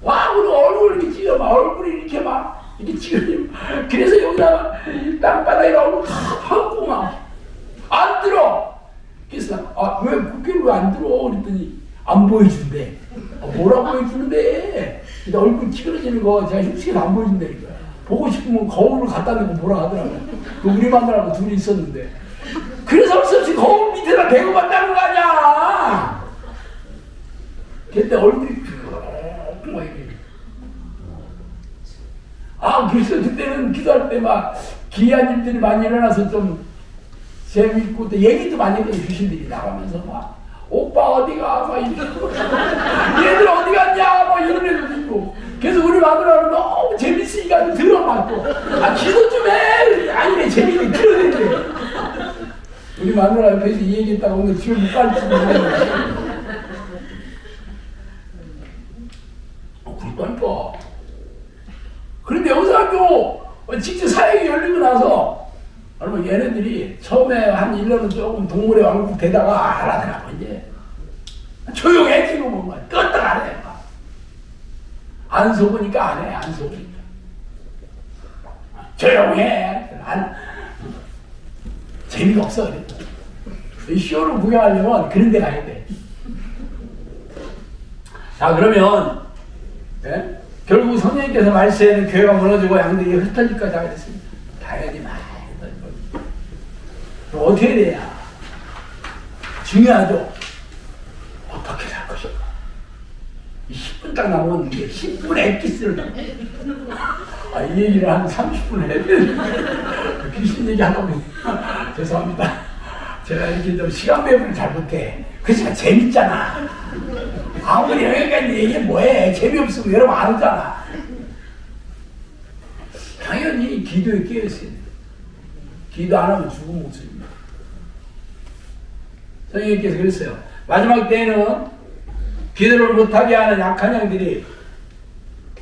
그리고 얼굴 이렇게 찢어 막 얼굴이 이렇게 막 이렇게 찢어지고. 그래서 여기다가 땅바닥에 얼굴 다 파고 막 안 들어. 그래서 왜 그게 왜 안 들어? 그랬더니 안 보여준대. 뭐라고 보여주는데? 근데 얼굴 찌그러지는 거 제가 흉측해서 안 보여준다니까. 보고 싶으면 거울을 갖다 대고 뭐라 하더라고요. 우리 마누라하고 둘이 있었는데. 그래서 할 수 없이 거울 밑에다 대고 봤다는 거 아니야. 그때 얼굴이 막 이래. 그래서 그때는 기도할 때 막 기이한 일들이 많이 일어나서 좀 재밌고 또 얘기도 많이 했거든. 귀신들이 나가면서 막 오빠 어디가? 막 이러고 얘들 어디 갔냐? 막 이런 애들도 있고. 그래서 우리 마누라는 너무 재밌으니까 들어맞고 기도 좀 해! 아니네 재밌게 들어야 돼. 우리 마누라 옆에서 이 얘기했다가 오늘 집에 못 갈지 모르겠네. 그렇다니까. 그런데 영상교 직접 사역이 열리고 나서 여러분 얘네들이 처음에 한 1년은 조금 동물의 왕국 되다가 알아더라고. 이제 조용해지고 뭔가 껐다가 안 해. 안 속으니까 안 해. 안 속으니까 조용해. 재미가 없어. 그래. 쇼를 구경하려면 그런 데 가야 돼. 자, 그러면 결국 성령님께서 말씀에는 교회가 무너지고 양들이 흩어질까지 하게 됐습니다. 당연히 많이 흩어지고. 그럼 어떻게 해야 되냐? 중요하죠. 어떻게 살 것인가? 10분 딱 남았는데 10분의 엑기스를 이 얘기를 한 30분 해야 돼. 귀신 얘기 하다 보니 죄송합니다. 제가 이렇게 좀 시간 배분을 잘 못해. 그렇지만 재밌잖아. 아무리 여기까지 얘기해 뭐해. 재미없으면 여러분 안 오잖아. 당연히 기도에 깨어있어야 돼. 기도 안 하면 죽은 목숨입니다. 성령님께서 그랬어요. 마지막 때에는 기도를 못하게 하는 약한 양들이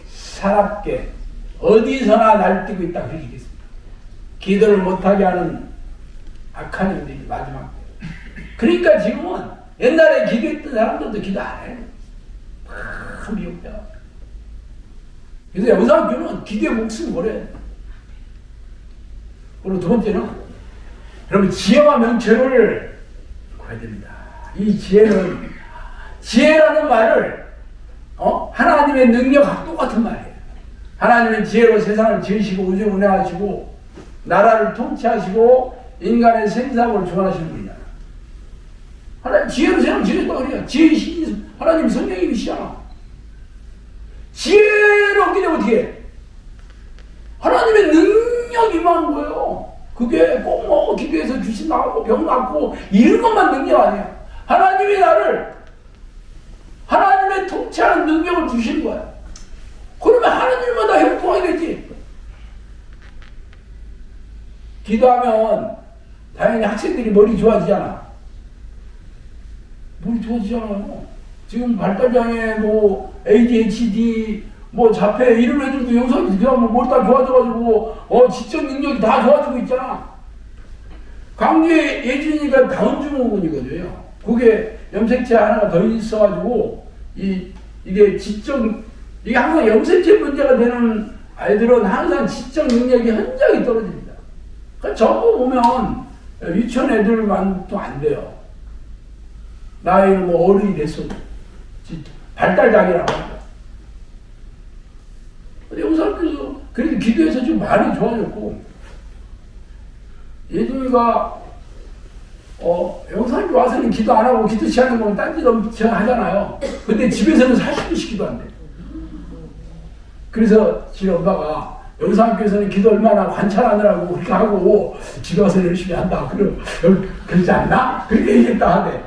사납게 어디서나 날뛰고 있다. 그렇게 얘기했습니다. 기도를 못하게 하는 악한 양들이 마지막 때. 그러니까 지금은 옛날에 기도했던 사람들도 기도 안 해요. 미혹되어. 그래서 영상교는 기도의 목숨을 걸어야 돼. 그리고 두 번째는 여러분 지혜와 명철을 구해야 됩니다. 이 지혜라는 말을 하나님의 능력하고 똑같은 말이에요. 하나님은 지혜로 세상을 지으시고 우주 운행하시고 나라를 통치하시고 인간의 생사를 주관하시는 분이잖아. 하나님 지혜로 세상을 지으셨다고 그래요. 지혜의 신이 하나님 성령님이시잖아. 지혜를 얻게 되면 어떻게 해? 하나님의 능력이 임하는 거예요. 그게 꼭 뭐 기도해서 귀신 나가고 병 낫고 이런 것만 능력 아니야. 하나님이 나를 하나님의 통치하는 능력을 주시는 거야. 그러면 하나님마다 형통하게 되지. 기도하면 당연히 학생들이 머리 좋아지잖아. 머리 좋아지잖아요. 지금 발달장애, 뭐 ADHD, 뭐 자폐 이런 애들도 영상이 기도하면 머리 다 좋아져가지고 지적 능력이 다 좋아지고 있잖아. 강주의 예준이가 다운 증후군이거든요. 그게 염색체 하나가 더 있어가지고 이게 항상 염색체 문제가 되는 아이들은 항상 지적 능력이 현저히 떨어집니다. 그러니까 저거 보면 유치원 애들만도 안 돼요. 나이는 뭐 어른이 됐어도 발달장애라고 합니다. 영상께서 그래도 기도해서 좀 많이 좋아졌고 예준이가 영상에 와서는 기도 안 하고 기도 시작하는 거면 딴짓 엄청 하잖아요. 근데 집에서는 40분씩 기도 안 돼. 그래서 지 엄마가 영상교에서는 기도 얼마나 관찰하느라고 그렇게 하고 집에 와서 열심히 한다. 그러지 않나? 그렇게 얘기했다 하대.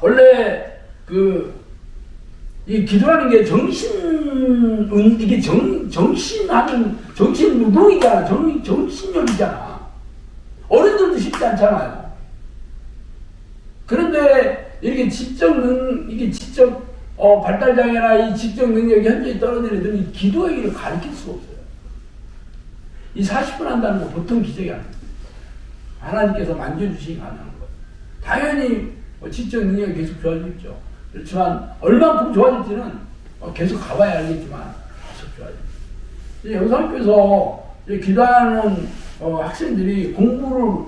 원래 이 기도라는 게 이게 정신 노동이잖아. 정신력이잖아. 어른들도 쉽지 않잖아요. 그런데 이렇게 지적 발달장애나 이 지적 능력이 현저히 떨어지는 애들은 이 기도의 길을 가르칠 수가 없어요. 이 40분 한다는 건 보통 기적이 아닙니다. 하나님께서 만져주시기 가능한 거예요. 당연히 지적 능력이 계속 좋아지겠죠. 그렇지만 얼만큼 좋아질지는 계속 가봐야 알겠지만 계속 좋아집니다. 영상교에서 기도하는 학생들이 공부를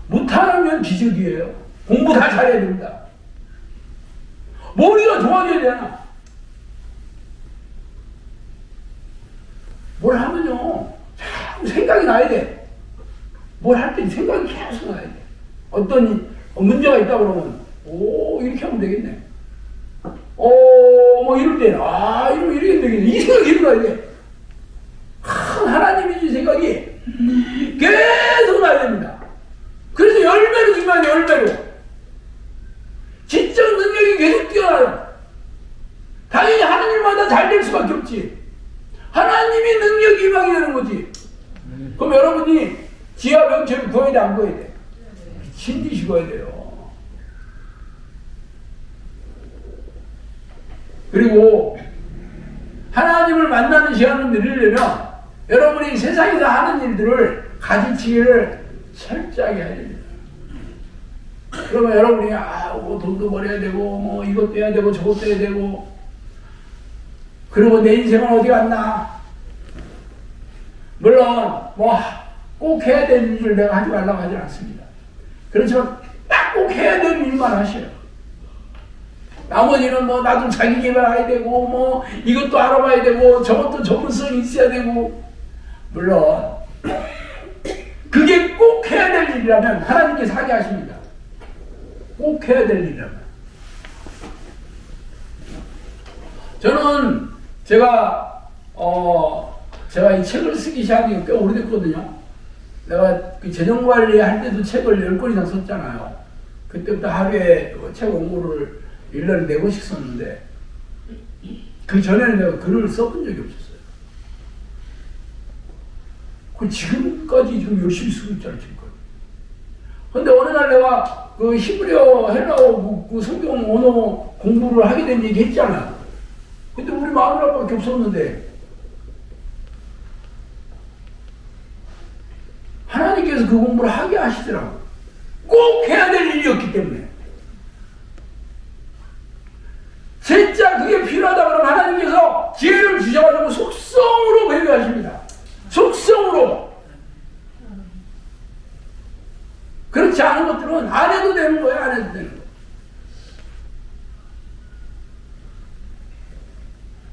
못하면 기적이에요. 공부 다 잘해야 됩니다. 머리가 좋아져야 되나? 뭘 하면요 자꾸 생각이 나야 돼. 뭘 할 때 생각이 계속 나야 돼. 어떤 문제가 있다 그러면 이렇게 하면 되겠네. 뭐 이럴 때는 이러면 이렇게 되겠네. 이 생각이 들어야 돼. 하나님이 이 생각이 계속 나야 됩니다. 그래서 열배로 임하네. 열배로 지적 능력이 계속 뛰어나요. 당연히 하나님마다 잘 될 수밖에 없지. 하나님이 능력이 임하게 되는 거지. 그럼 여러분이 지혜와 명철을 구해야 돼, 안 구해야 돼? 미친 듯이 구해야 돼요. 그리고 하나님을 만나는 시간을 늘리려면 여러분이 세상에서 하는 일들을 가지치기를 철저하게 해야 됩니다. 그러면 여러분이 뭐 돈도 벌어야 되고 뭐 이것도 해야 되고 저것도 해야 되고 그리고 내 인생은 어디 갔나? 물론 뭐 꼭 해야 될 일을 내가 하지 말라고 하지 않습니다. 그렇지만 딱 꼭 해야 될 일만 하셔요. 나머지는 뭐 나도 자기 개발해야 되고 뭐 이것도 알아봐야 되고 저것도 전문성이 있어야 되고 물론 그게 꼭 해야 될 일이라면 하나님께서 하게 하십니다. 꼭 해야 될 일이라면. 저는 제가 이 책을 쓰기 시작한 게 꽤 오래됐거든요. 내가 그 재정관리 할 때도 책을 10권 이상 썼잖아요. 그때부터 하루에 책 원고를 1년에 4권씩 썼는데 그 전에는 내가 글을 써본 적이 없었어요. 그 지금까지 지금 열심히 쓰고 있잖아요. 지금까지. 근데 어느 날 내가 그 히브리어 헬라어 그 성경 언어 공부를 하게 된 얘기 했잖아. 근데 우리 마누라밖에 없었는데 하나님께서 그 공부를 하게 하시더라고. 꼭 해야 될 일이었기 때문에. 진짜 그게 필요하다 그러면 하나님께서 지혜를 주셔가지고 속성으로 배려하십니다. 속성으로. 그렇지 않은 것들은 안 해도 되는 거예요. 안 해도 되는 거예요.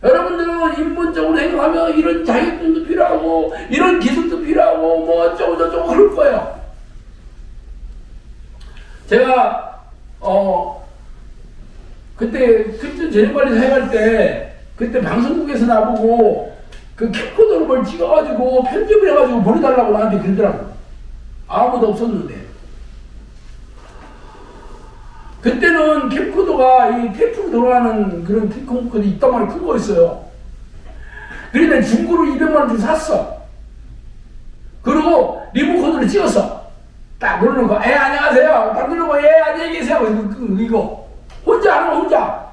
여러분들은 인본적으로 생각하면 이런 자격증도 필요하고 이런 기술도 필요하고 뭐 어쩌고 저쩌고 그럴 거예요. 제가 그때 급전 재능관리사 해갈 때 그때 방송국에서 나보고 그 캠코더로 뭘 찍어가지고 편집을 해가지고 보내달라고 나한테 그러더라고. 아무도 없었는데. 그때는 캠코더가 이 테이프로 돌아가는 그런 캠코더 이따만히 큰 거 있어요. 그런데 중고로 200만 원 주고 샀어. 그리고 리모컨으로 찍었어. 딱 누르는 거. 안녕하세요. 딱 누르고 안녕히 계세요. 이거 혼자 하는 거 혼자.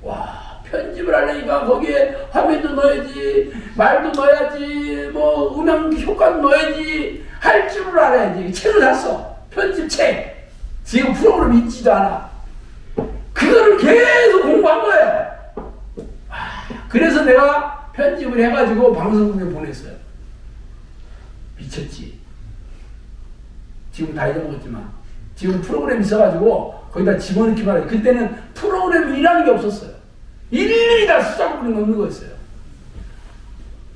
와, 편집을 하려니까 거기에 화면도 넣어야지, 말도 넣어야지, 뭐 음향 효과도 넣어야지, 할 줄을 알아야지. 책을 샀어. 편집책. 지금 프로그램 있지도 않아. 그거를 계속 공부한 거예요. 그래서 내가 편집을 해가지고 방송국에 보냈어요. 미쳤지. 지금 다 잊어먹었지만 지금 프로그램 있어가지고 거기다 집어넣기만 해. 그때는 프로그램이라는 게 없었어요. 일일이 다 숫자구를 넣는 거였어요.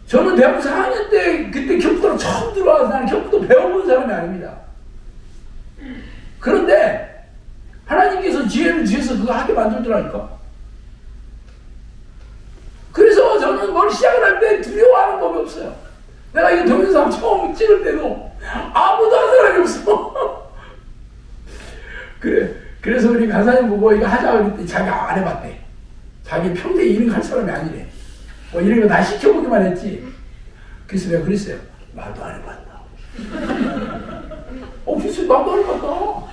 저는 대학교 4학년 때 그때 격도로 처음 들어와서 나는 격도 배워본 사람이 아닙니다. 그런데 하나님께서 지혜를 주셔서 그거 하게 만들더라니까. 그래서 저는 뭘 시작을 할 때 두려워하는 법이 없어요. 내가 이 동영상 처음 찍을 때도 아무도 한 사람이 없어. 그래서 우리 간사님 보고 이거 하자고 그랬더니 자기가 안 해봤대. 자기 평생 이런 거 할 사람이 아니래. 뭐 이런 거 다 시켜보기만 했지. 그래서 내가 그랬어요. 나도 안 해봤다. 글쎄 나도 안 해봤다.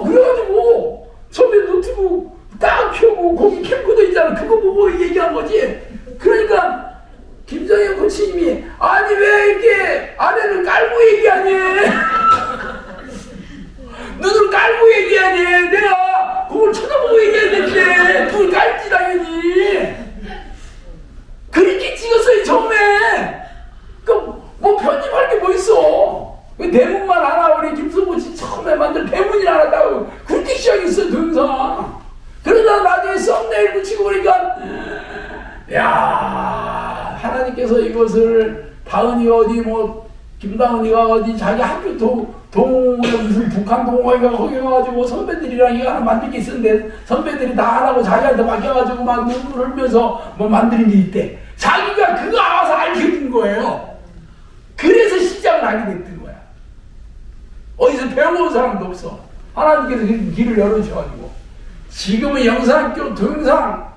그래가지고 처음에 노트북 딱 켜고 거기 캠코더 있잖아. 그거 보고 얘기한 거지. 그러니까 김정현 코치님이 아니 왜 이렇게 아내를 깔고 얘기하니? 눈을 깔고 얘기하니? 내가 그걸 쳐다보고 얘기해야 되는데 눈을 깔지 당연히. 그렇게 찍었어요 처음에. 뭐 편집할 게 뭐 있어. 대문만 하나 우리 김성모 씨 처음에 만든 대문이 하나다고 그렇게 시작했어요 동영상. 그러다 나중에 썸네일 붙이고 그러니까 야 하나님께서 이것을 다은이가 어디 뭐 김다은이가 어디 자기 학교 동호회 무슨 북한 동호회가 거기 가가지고 선배들이랑 이거 하나 만들 게 있었는데 선배들이 다 안 하고 자기한테 맡겨가지고 막 눈물 흘면서 뭐 만드는 게 있대. 자기가 그거 알아서 알려준 거예요. 그래서 시작을 하게 됐던 거야. 어디서 배워본 사람도 없어. 하나님께서 길을 열어주셔가지고 지금은 영상학교 동영상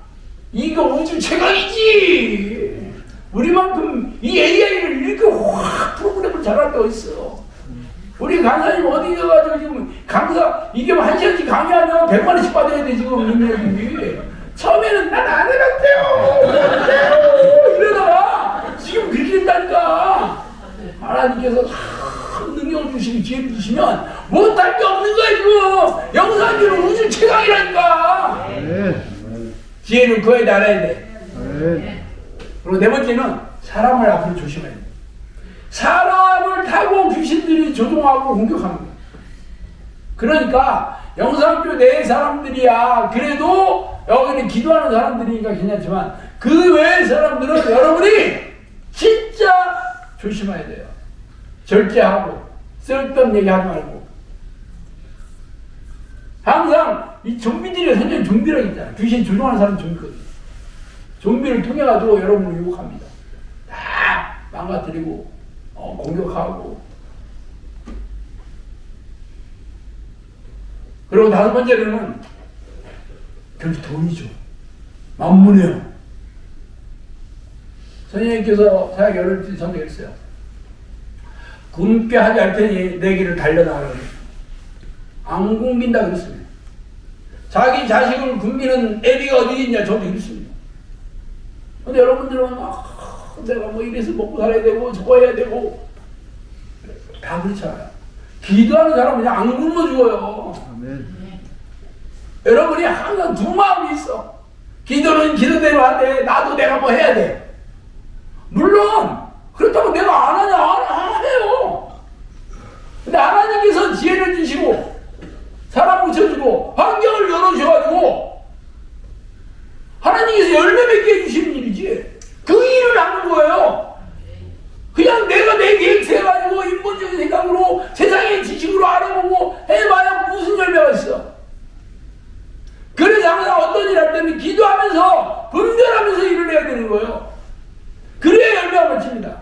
이거 우주 최강이지. 우리만큼 이 AI를 이렇게 확 프로그램을 잘할 때 어딨어. 우리 강사님 어디 가가지고 지금 강사 이게 뭐 1시간씩 강의하면 100만 원씩 받아야 돼 지금 능력이. 처음에는 난 안 해봤대요 이러다가 지금 그렇게 된다니까. 하나님께서 능력을 주시고 지혜를 주시면 못할 게 없는 거야 지금. 영상기는 우주 최강이라니까. 지혜는 그거에 알아야 돼. 그리고 네 번째는 사람을 앞으로 조심해야 돼. 사람을 타고 귀신들이 조종하고 공격합니다. 그러니까 영상교 내 사람들이야 그래도 여기는 기도하는 사람들이니까 괜찮지만 그 외의 사람들은 여러분이 진짜 조심해야 돼요. 절제하고 쓸데없는 얘기 하지 말고. 항상 이 좀비들이 선생님 좀비라고 있잖아. 귀신 조종하는 사람은 좀비거든요. 좀비를 통해 가지고 여러분을 유혹합니다. 다 망가뜨리고 공격하고. 그리고 다섯 번째로는 결국 돈이죠. 만문이에요. 선생님께서 사역 열흘 때 선택했어요. 굶게 하지 않을 테니 내 길을 달려나가라. 안 굶긴다 그랬습니다. 자기 자식을 굶기는 애비가 어디 있냐 저도 이랬습니다. 근데 여러분들은 내가 뭐 이래서 먹고 살아야 되고 저거 해야 되고 다 그렇잖아요. 기도하는 사람은 그냥 안 굶어 죽어요. 아멘. 여러분이 항상 두 마음이 있어. 기도는 기도대로 하되 나도 내가 뭐 해야 돼. 물론 그렇다고 내가 안 하냐 안 해요. 근데 하나님께서 지혜를 주시고 사람 붙여주고 환경을 열어주셔가지고 하나님께서 열매 맺게 해주시는 일이지 그 일을 하는 거예요. 그냥 내가 내 계획 세가지고 인본적인 생각으로 세상의 지식으로 알아보고 해봐야 무슨 열매가 있어. 그래서 항상 어떤 일 할 때는 기도하면서 분별하면서 일을 해야 되는 거예요. 그래야 열매가 맺힙니다.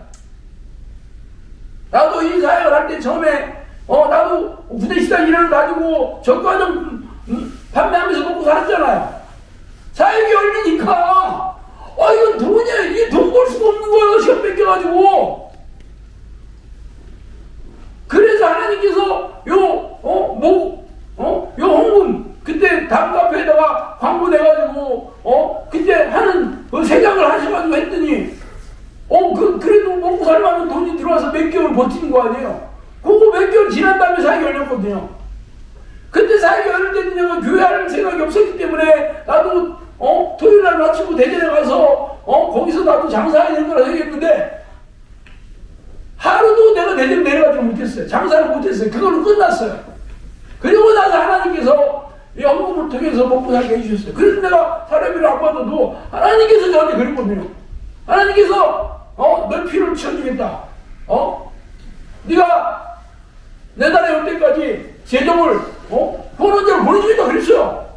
나도 이 사역을 할 때 처음에 나도 구대시장 일을 가지고 전과점 판매하면서 먹고 살았잖아요. 사역이 열리니까 이건 돈이야. 이게 돈 벌 수가 없는 거예요. 시간 뺏겨가지고. 그래서 하나님께서 요 홍금 그때 담카페에다가 광고 내가지고 그때 하는 세장을 하셔가지고 했더니 그래도 먹고 살만한 돈이 들어와서 몇 개월 버티는 거 아니에요. 그거 몇 개월 지난 다음에 사역이 열렸거든요. 근데 사역이 열릴 때는 내가 교회 할 생각이 없었기 때문에 나도 토요일날 마치고 대전에 가서 거기서 나도 장사해야 될 거라 생각했는데 하루도 내가 대전 내려가지 못했어요. 장사를 못했어요. 그걸로 끝났어요. 그리고 나서 하나님께서 이 헌금을 통해서 먹고 살게 해주셨어요. 그래서 내가 사람이를 안 받아도 하나님께서 저한테 그랬거든요. 하나님께서 널 피를 치워주겠다. 네가 내달에 올 때까지 재정을 후원자로 보내주겠다 그랬어요.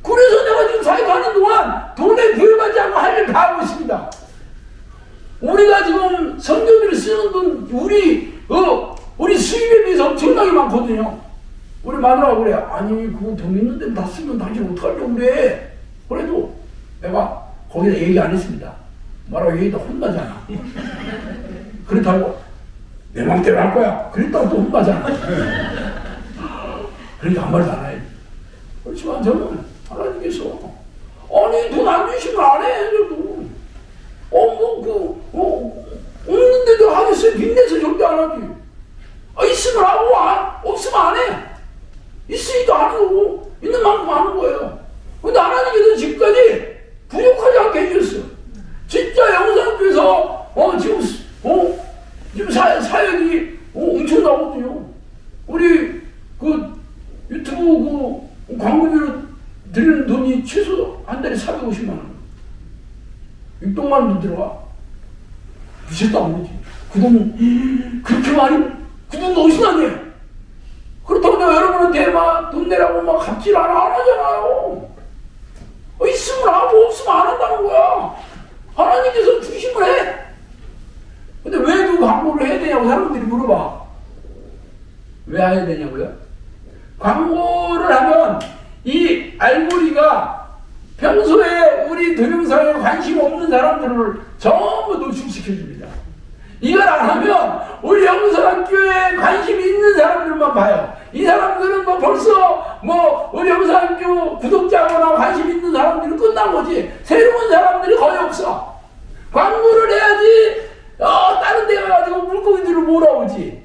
그래서 내가 지금 사역하는 동안 돈에 구애받지 않고 할 일 다 하고 있습니다. 우리가 지금 선교비를 쓰는 돈 우리 수입에 비해서 엄청나게 많거든요. 우리 마누라가 그래. 아니 그거 돈 있는데 다 쓰면 당신 어떡하려고 그래. 그래도 내가 거기다 얘기 안 했습니다. 말하고 얘기다 혼나잖아. 그렇다고 내 맘대로 할 거야. 그랬다고 또 혼나잖아. 그러니까 아무 말도 안 해. 그렇지만 저는 하나님께서 아니 돈 안 주시면 안 해. 그래도 없는데도 하겠어요. 빚내서 절대 안 하지. 있으면 하고 없으면 안 해. 있으니까 하는 거고 있는 만큼 하는 거예요. 근데 하나님께서 지금까지 부족하지 않게 해주셨어요. 진짜 영상교에서 지금 사역이 엄청 나거든요. 우리 그 유튜브 그 광고비로 드리는 돈이 최소 한 달에 450만 원. 600만 원도 들어와. 미쳤다 안 되지. 그 돈 그렇게 많이 그 돈도 어디서 나냐? 그렇다고 내가 여러분한테 막 돈 내라고 막 갑질 안 하잖아요. 있으면 하고 없으면 안 한다는 거야. 하나님께서 주시면 해. 근데 왜 그 광고를 해야 되냐고 사람들이 물어봐. 왜 해야 되냐고요? 광고를 하면 이 알고리가 평소에 우리 동영상에 관심 없는 사람들을 전부 노출시켜줍니다. 이걸 안 하면 우리 영성학교에 관심이 있는 사람들만 봐요. 이 사람들은 벌써 우리 영성학교 구독자거나 관심 있는 사람들은 끝난 거지. 새로운 사람들이 거의 없어. 광고를 해야지 다른 데 가가지고 물고기들을 몰아오지.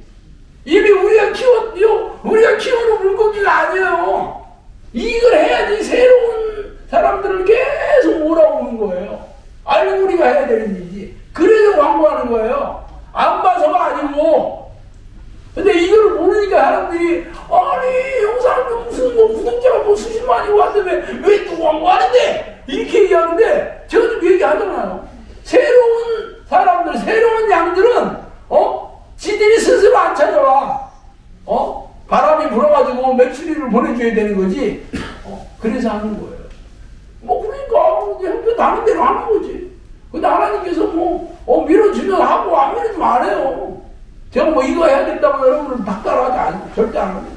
이미 우리가 키우는 물고기가 아니에요. 이걸 해야지 새로운 사람들을 계속 몰아오는 거예요. 알고리가 해야 되는 일이지. 그래서 광고하는 거예요. 안 봐서가 아니고. 근데 이걸 모르니까 사람들이 아니 영상학교 무슨 구독자가 수십만이 왔는데 왜 또 광고하는데 이렇게 얘기하는데 제가 좀 얘기하잖아요. 새로운 사람들, 새로운 양들은 지들이 스스로 안 찾아와. 바람이 불어가지고 매출일을 보내줘야 되는 거지. 그래서 하는 거예요. 그러니까 이제 형편 다른 대로 하는 거지. 근데 하나님께서 밀어주면 하고 안 밀어주면 안 해요. 제가 이거 해야 된다고 여러분을 닥달하지 않고 절대 안 합니다.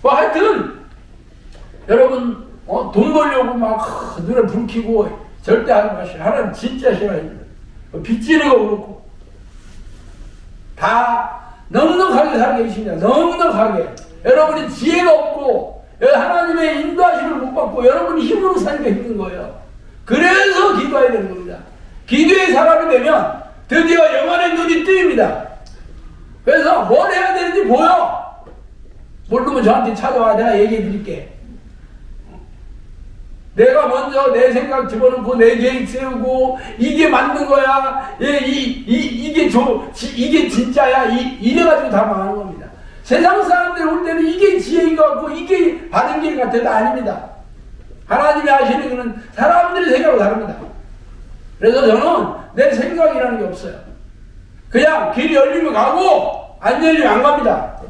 하여튼 여러분 돈 벌려고 막 눈에 불 켜고 절대 하지 마시오. 하나님 진짜 싫어합니다. 빚지는 거 그렇고 다 넉넉하게 살게 해주십니다. 넉넉하게. 여러분이 지혜가 없고 하나님의 인도하심을 못 받고 여러분이 힘으로 사니까 힘든 거예요. 그래서 기도해야 되는 겁니다. 기도의 사람이 되면 드디어 영원의 눈이 뜨입니다. 그래서 뭘 해야 되는지 보여. 모르면 저한테 찾아와. 내가 얘기해 드릴게. 내가 먼저 내 생각 집어넣고 내 계획 세우고 이게 맞는 거야. 이게 진짜야. 이래가지고 다 망하는 겁니다. 세상 사람들이 올 때는 이게 지혜인 것 같고 이게 바른 길 같아도 아닙니다. 하나님이 하시는 것은 사람들의 생각과 다릅니다. 그래서 저는 내 생각이라는 게 없어요. 그냥 길이 열리면 가고 안 열리면 안 갑니다.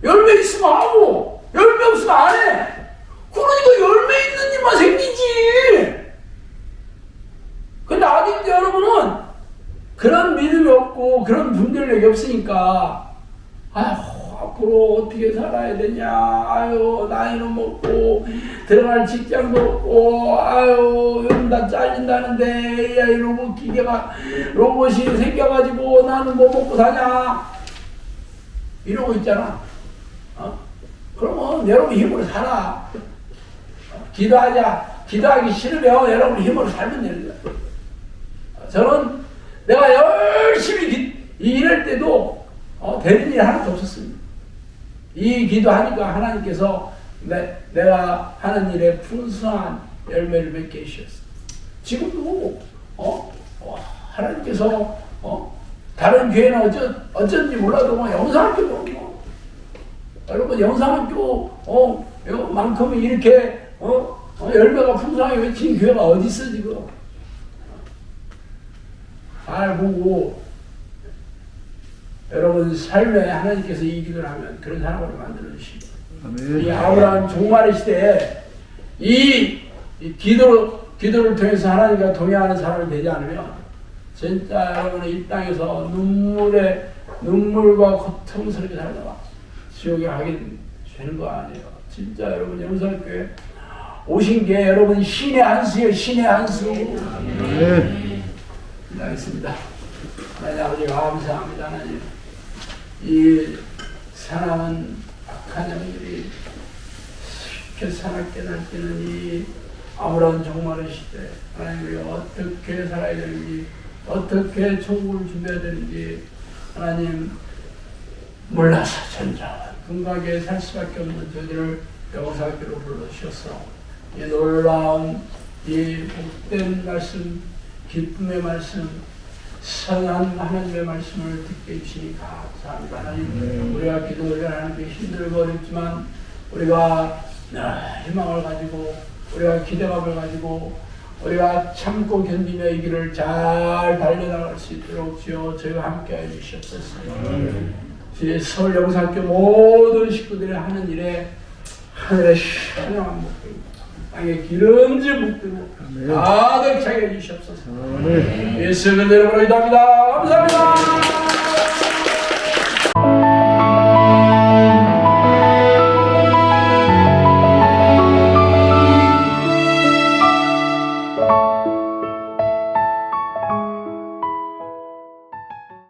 열매 있으면 하고 열매 없으면 안 해. 그러니까 열매 있는 일만 생기지. 근데 아직도 여러분은 그런 믿음이 없고 그런 분별력이 없으니까 아휴 앞으로 어떻게 살아야 되냐. 아유 나이는 먹고 들어갈 직장도 없고 아유 요즘 다 잘린다는데 야 이 로봇이 생겨가지고 나는 뭐 먹고 사냐 이러고 있잖아. 그러면 여러분 힘으로 살아. 기도하기 싫으면 여러분 힘으로 살면 되는 거야. 저는 내가 열심히 일할 때도 되는 일 하나도 없었습니다. 이 기도하니까 하나님께서 내가 하는 일에 풍성한 열매를 맺게 해주셨어. 지금도 하나님께서 다른 교회는 어쩐지 몰라도 영상학교도 여러분 영상학교 만큼은 이렇게 열매가 풍성하게 맺힌 교회가 어디 있어 지금. 잘 보고 여러분 삶에 하나님께서 이 기도를 하면 그런 사람으로 만들어 주시고 이 아브라함 종말의 시대에 이 기도를 통해서 하나님과 동행하는 사람이 되지 않으면 진짜 여러분은 이 땅에서 눈물과 고통스럽게 살다가 지옥에 가게 되는 거 아니에요. 진짜 여러분 영상교회 오신 게 여러분 신의 한 수예요. 신의 한 수. 기도하겠습니다. 하나님 아버지 감사합니다. 하나님 이 사랑은 악한 영들이 쉽게 사납게 날뛰는 이 아무런 종말의 시대 하나님 우리가 어떻게 살아야 되는지 어떻게 천국을 준비해야 되는지 하나님 몰라서 전자 건강하게 살 수밖에 없는 저희를 영사학교로 불러주셔서 이 놀라운 이 복된 말씀 기쁨의 말씀 선한 하나님의 말씀을 듣게 해주시니 감사합니다. 하나님 우리가 기도를 하는 게 힘들고 어렵지만 우리가 희망을 가지고 우리가 기대감을 가지고 우리가 참고 견디며 이 길을 잘 달려나갈 수 있도록 주여 저희와 함께해 주시옵소서. 주의 서울 영상학교 모든 식구들이 하는 일에 하늘의 신령한 목들 땅에 기름진 목들 가득 차게 해주시옵소서. 예수 그리스도의 이름으로 기도합니다. 감사합니다.